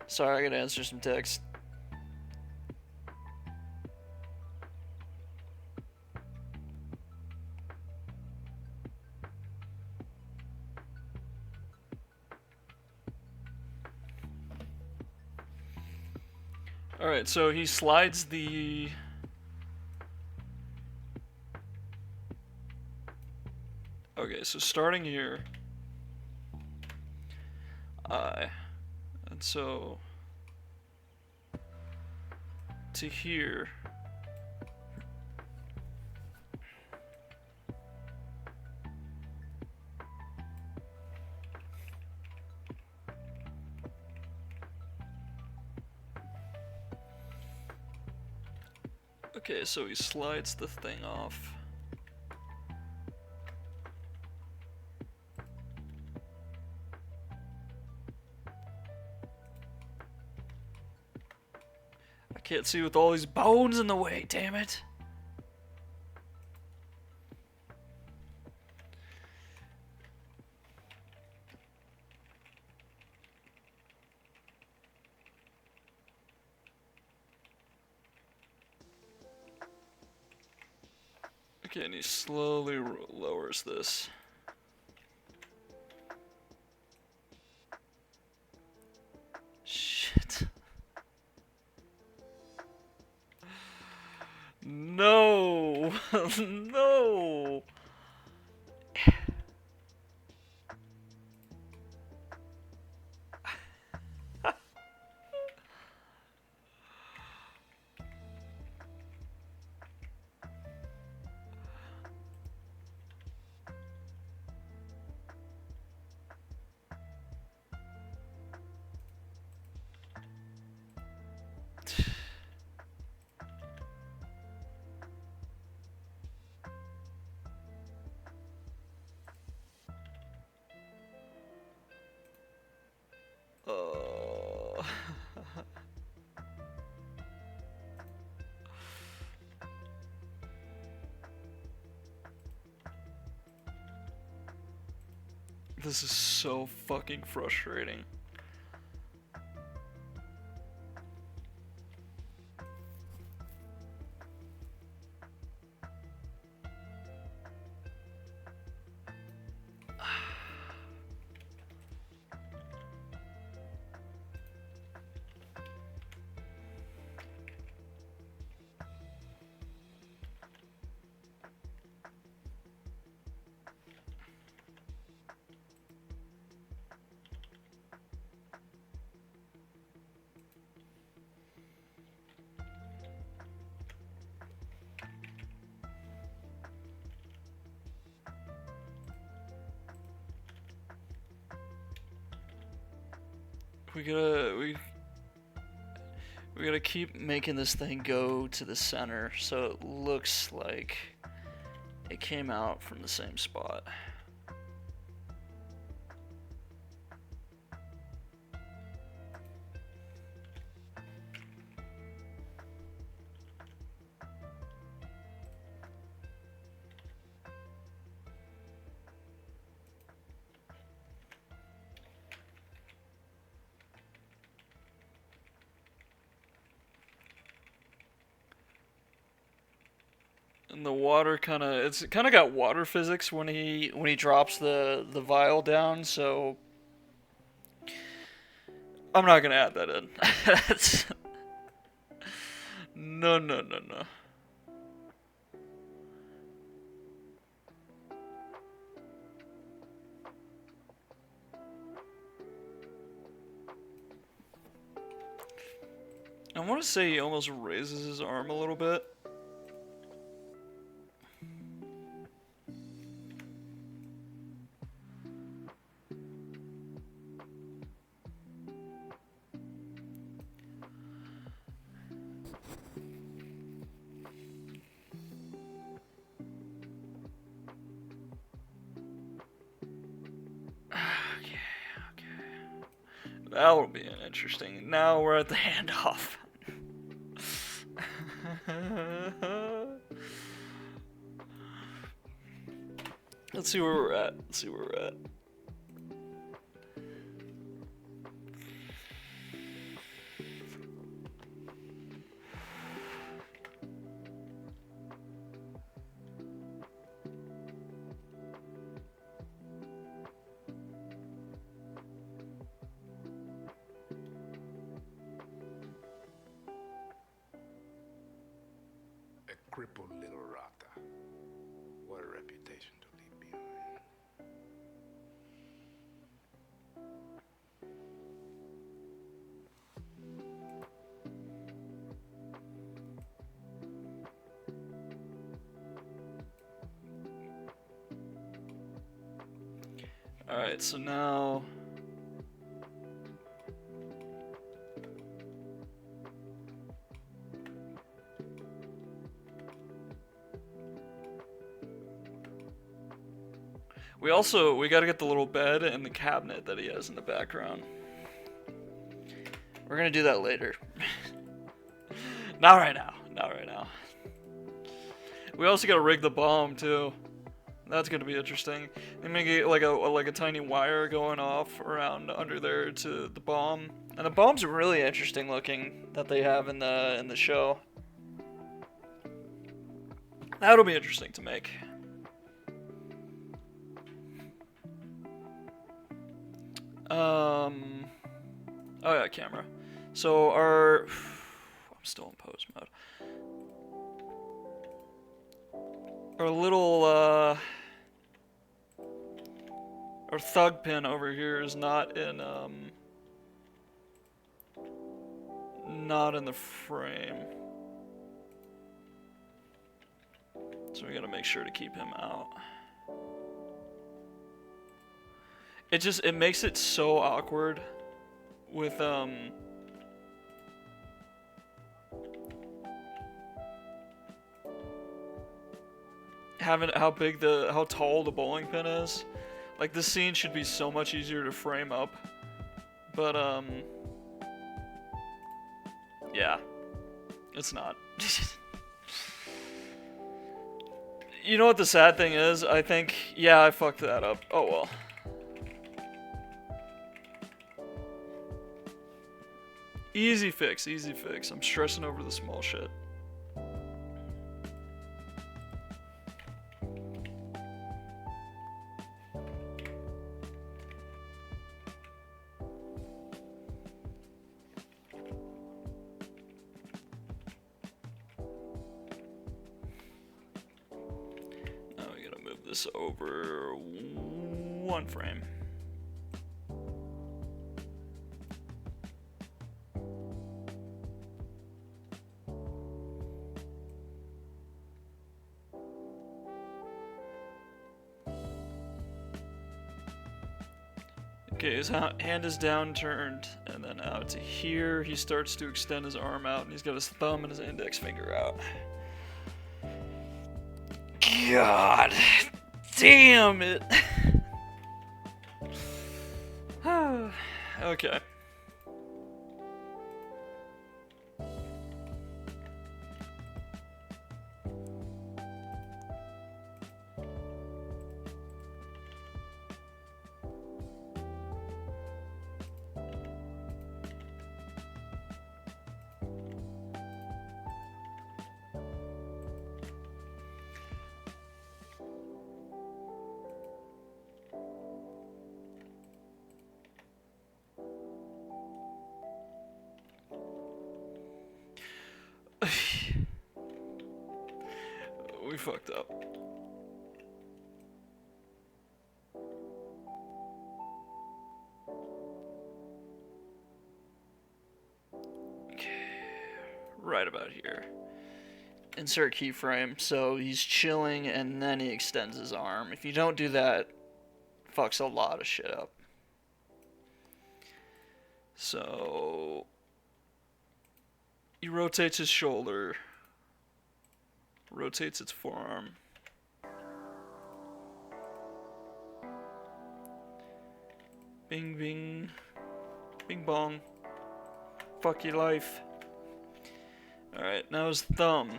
Sorry, I gotta answer some text. Alright, so he slides the... Okay, so starting here... And so... To here... Okay, so he slides the thing off. I can't see with all these bones in the way, damn it. Okay, and he slowly lowers this. Shit. No! No! This is so fucking frustrating. We gotta keep making this thing go to the center so it looks like it came out from the same spot. And the water it's kind of got water physics when he drops the vial down, so I'm not gonna add that in. That's no. I want to say he almost raises his arm a little bit. That will be an interesting. Now we're at the handoff. Let's see where we're at. A crippled little rata. What a reputation to leave behind. Alright, so now we gotta get the little bed and the cabinet that he has in the background. We're gonna do that later. Not right now. We also gotta rig the bomb too. That's gonna be interesting. And make it like a tiny wire going off around under there to the bomb. And the bomb's really interesting looking that they have in the show. That'll be interesting to make. Oh yeah, camera. So I'm still in pose mode. Our little our thug pin over here is not in the frame. So we gotta make sure to keep him out. It makes it so awkward with having how tall the bowling pin is. Like, this scene should be so much easier to frame up. But yeah. It's not. You know what the sad thing is? I think, yeah, I fucked that up. Oh well. Easy fix, easy fix. I'm stressing over the small shit. Now we gotta move this over 1 frame. Okay, his hand is down turned, and then out to here. He starts to extend his arm out, and he's got his thumb and his index finger out. God damn it. Okay. We fucked up. Okay, right about here. Insert keyframe, so he's chilling and then he extends his arm. If you don't do that, fucks a lot of shit up. So he rotates his shoulder, rotates its forearm. Bing bing, bing bong. Fuck your life. Alright, now his thumb.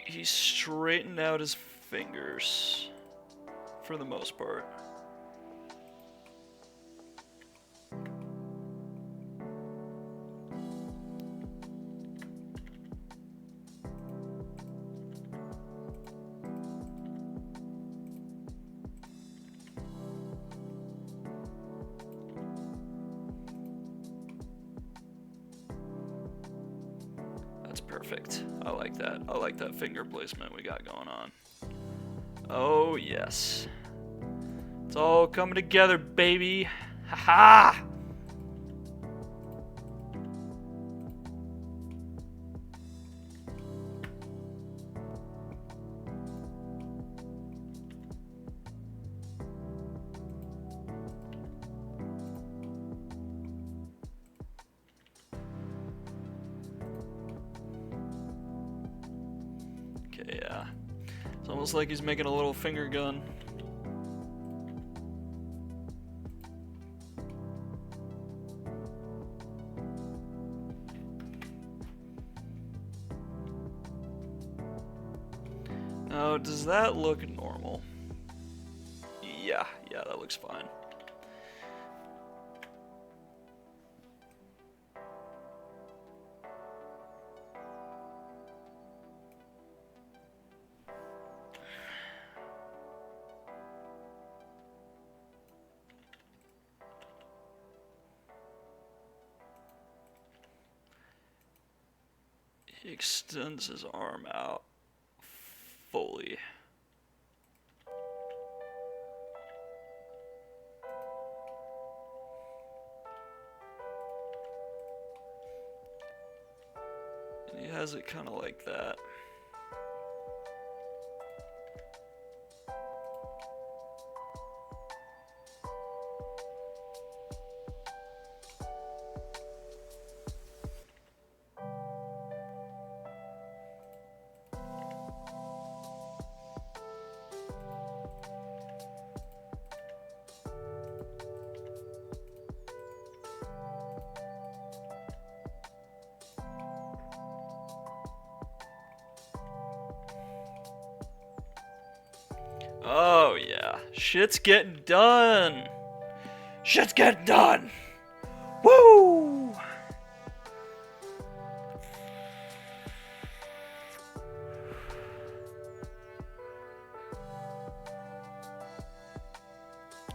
He straightened out his fingers for the most part. That's perfect. I like that. I like that finger placement we got going on. Oh, yes. It's all coming together, baby. Ha ha! Okay, yeah. It's almost like he's making a little finger gun. Now, does that look normal? Yeah, that looks fine. He extends his arm out fully. And he has it kind of like that. Oh yeah, shit's getting done. Shit's getting done. Woo!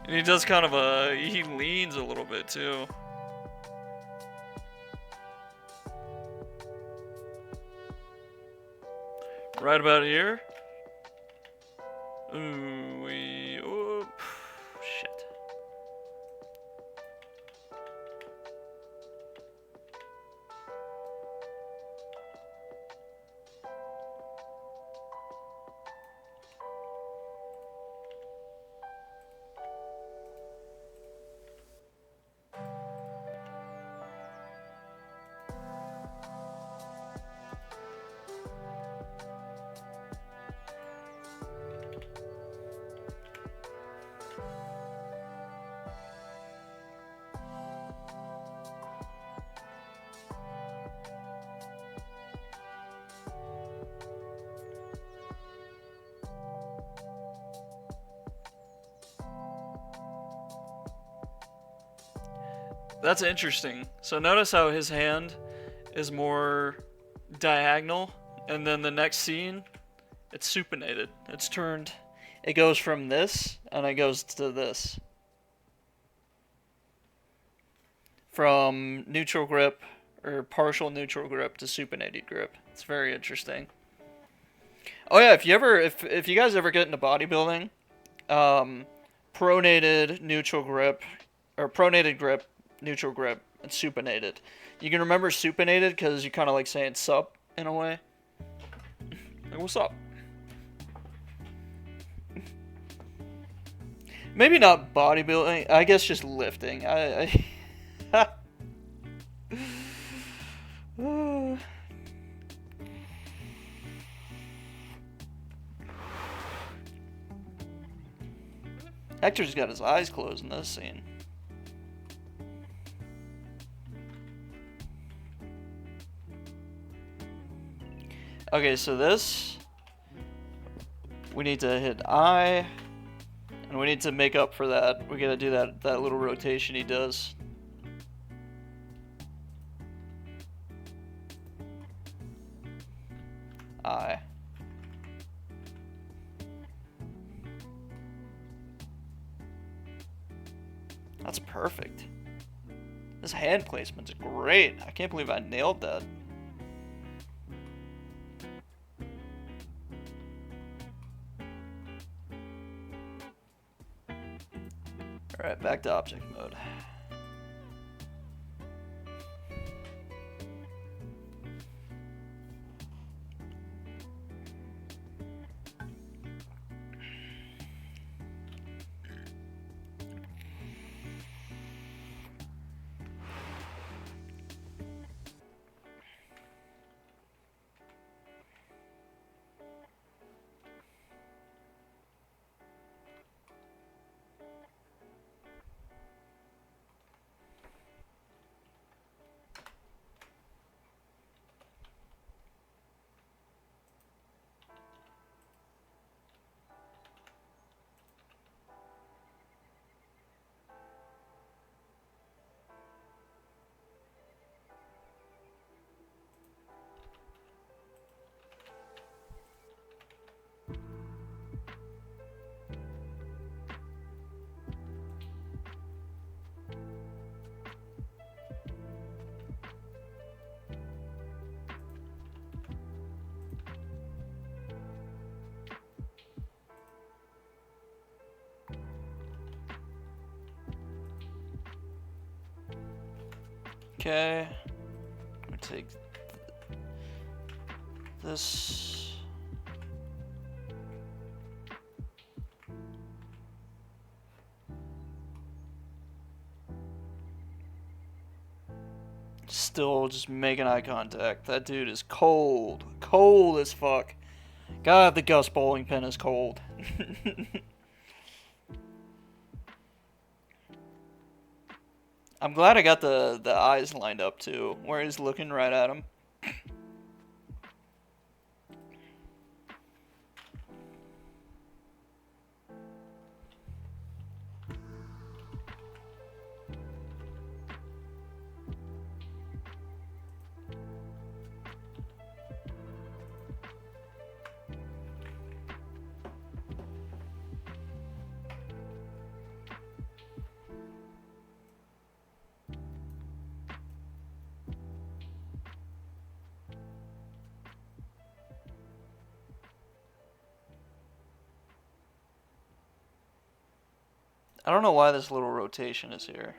And he does kind of he leans a little bit too. Right about here. Ooh, oh, shit. That's interesting. So notice how his hand is more diagonal, and then the next scene, it's supinated. It's turned. It goes from this, and it goes to this. From neutral grip, or partial neutral grip, to supinated grip. It's very interesting. Oh yeah, if you guys ever get into bodybuilding, pronated neutral grip, or pronated grip, neutral grip, and supinated. You can remember supinated because you kind of like saying sup in a way. Like, what's up? Maybe not bodybuilding. I guess just lifting. Hector's got his eyes closed in this scene. Okay, so this, we need to hit I, and we need to make up for that. We gotta do that little rotation he does. I. That's perfect. This hand placement's great. I can't believe I nailed that. Alright, back to object mode. Okay, I'm gonna take this. Still just making eye contact. That dude is cold. Cold as fuck. God, the Gus bowling pin is cold. I'm glad I got the eyes lined up too, where he's looking right at him. I don't know why this little rotation is here.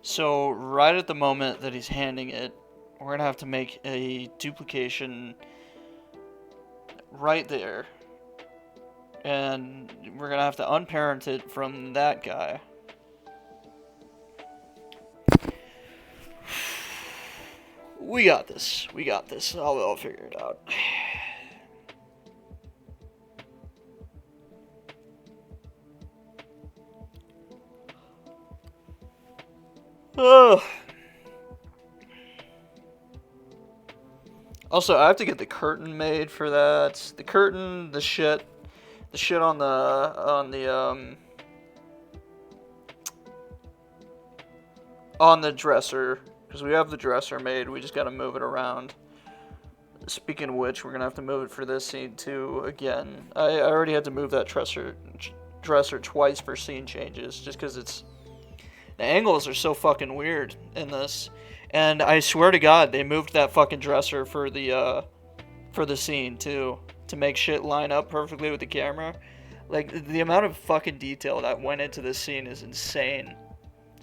So, right at the moment that he's handing it, we're going to have to make a duplication right there. And we're going to have to unparent it from that guy. We got this. We got this. I'll figure it out. Ugh. Also, I have to get the curtain made for that. The curtain, the shit on the dresser, because we have the dresser made. We just got to move it around. Speaking of which, we're gonna have to move it for this scene too. Again, I already had to move that dresser twice for scene changes, just because the angles are so fucking weird in this. And I swear to God, they moved that fucking dresser for the scene too, to make shit line up perfectly with the camera. Like, the amount of fucking detail that went into this scene is insane.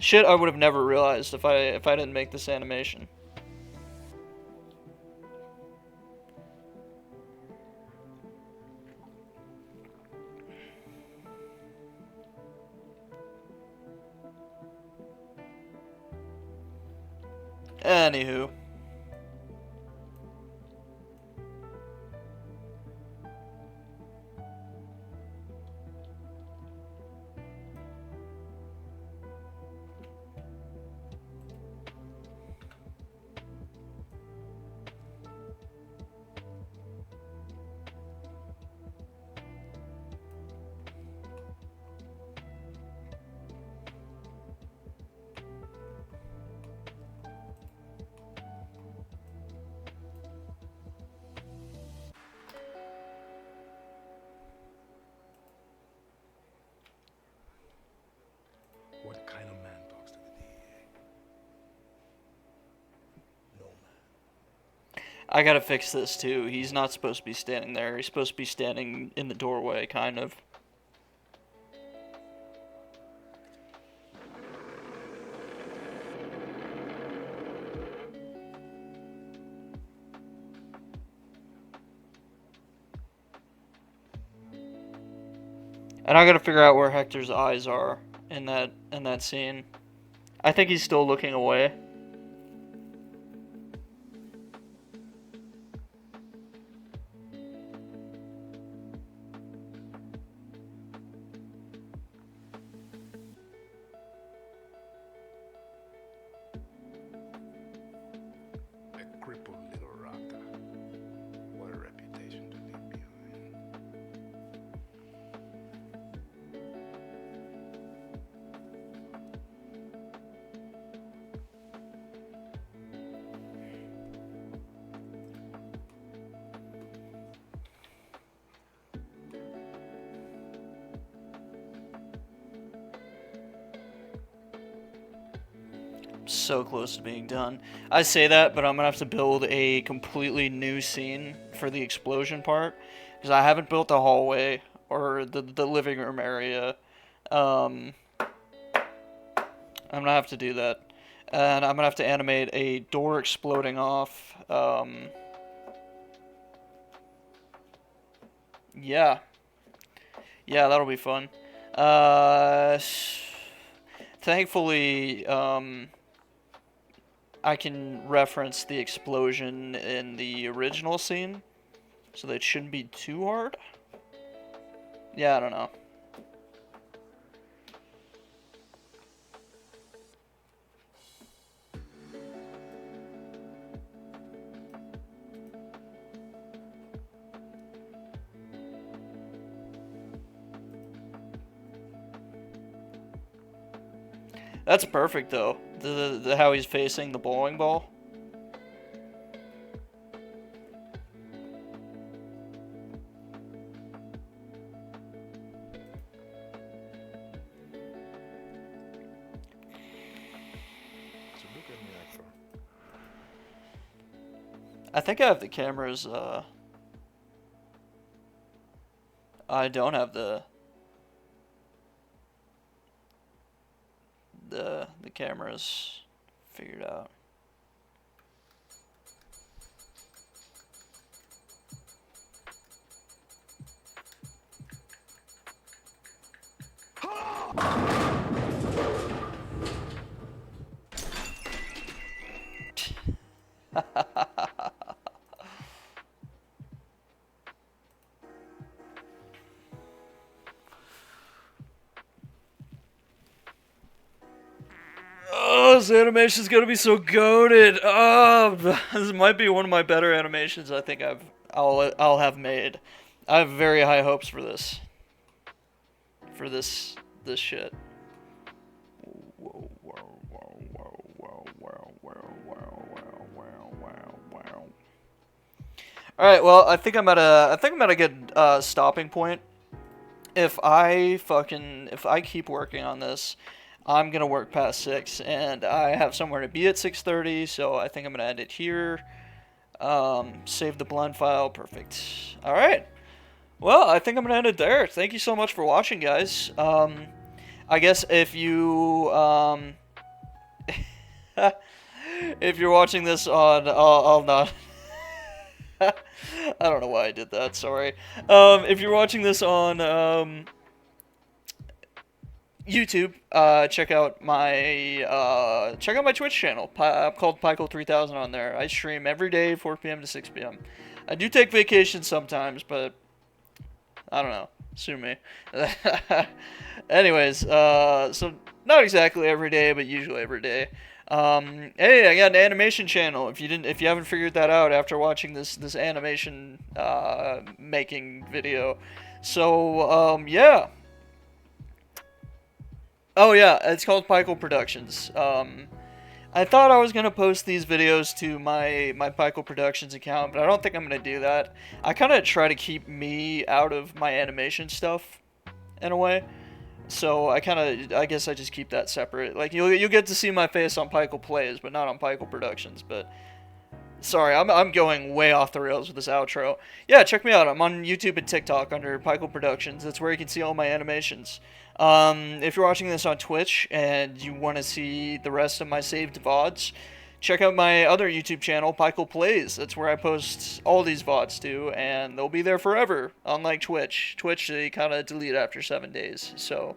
Shit I would have never realized if I didn't make this animation. Anywho. What kind of man talks to the DEA? No man. I gotta fix this too. He's not supposed to be standing there. He's supposed to be standing in the doorway, kind of. And I gotta figure out where Hector's eyes are in that scene. I think he's still looking away. A crippled little rata. What a reputation to leave behind. So close to being done. I say that, but I'm gonna have to build a completely new scene for the explosion part, because I haven't built the hallway or the living room area. I'm gonna have to do that, and I'm gonna have to animate a door exploding off. Yeah, yeah, that'll be fun. Thankfully, I can reference the explosion in the original scene, so that shouldn't be too hard. Yeah, I don't know. That's perfect though. The how he's facing the bowling ball. I think I have the cameras, I don't have the cameras figured out. Oh, this animation's gonna be so goated. Oh, this might be one of my better animations I think I'll have made. I have very high hopes for this. For this shit. All right, well, I think I'm at a good stopping point. If I keep working on this, I'm gonna work past 6, and I have somewhere to be at 6:30. So I think I'm gonna end it here. Save the blend file. Perfect. All right. Well, I think I'm gonna end it there. Thank you so much for watching, guys. I guess if you if you're watching this on, I'll not. I don't know why I did that. Sorry. If you're watching this on YouTube, check out my Twitch channel. I'm called Pyco3000 on there. I stream every day, 4 p.m. to 6 p.m. I do take vacations sometimes, but I don't know. Sue me. Anyways, so not exactly every day, but usually every day. Hey, I got an animation channel. If you haven't figured that out after watching this animation making video, so yeah. Oh yeah, it's called Pyco Productions. I thought I was gonna post these videos to my Pyco Productions account, but I don't think I'm gonna do that. I kind of try to keep me out of my animation stuff, in a way. So I guess I just keep that separate. Like you'll get to see my face on Pyco Plays, but not on Pyco Productions. But sorry, I'm going way off the rails with this outro. Yeah, check me out. I'm on YouTube and TikTok under Pyco Productions. That's where you can see all my animations. If you're watching this on Twitch and you want to see the rest of my saved VODs, check out my other YouTube channel, Pyco Plays. That's where I post all these VODs to, and they'll be there forever, unlike Twitch. Twitch, they kind of delete after 7 days, so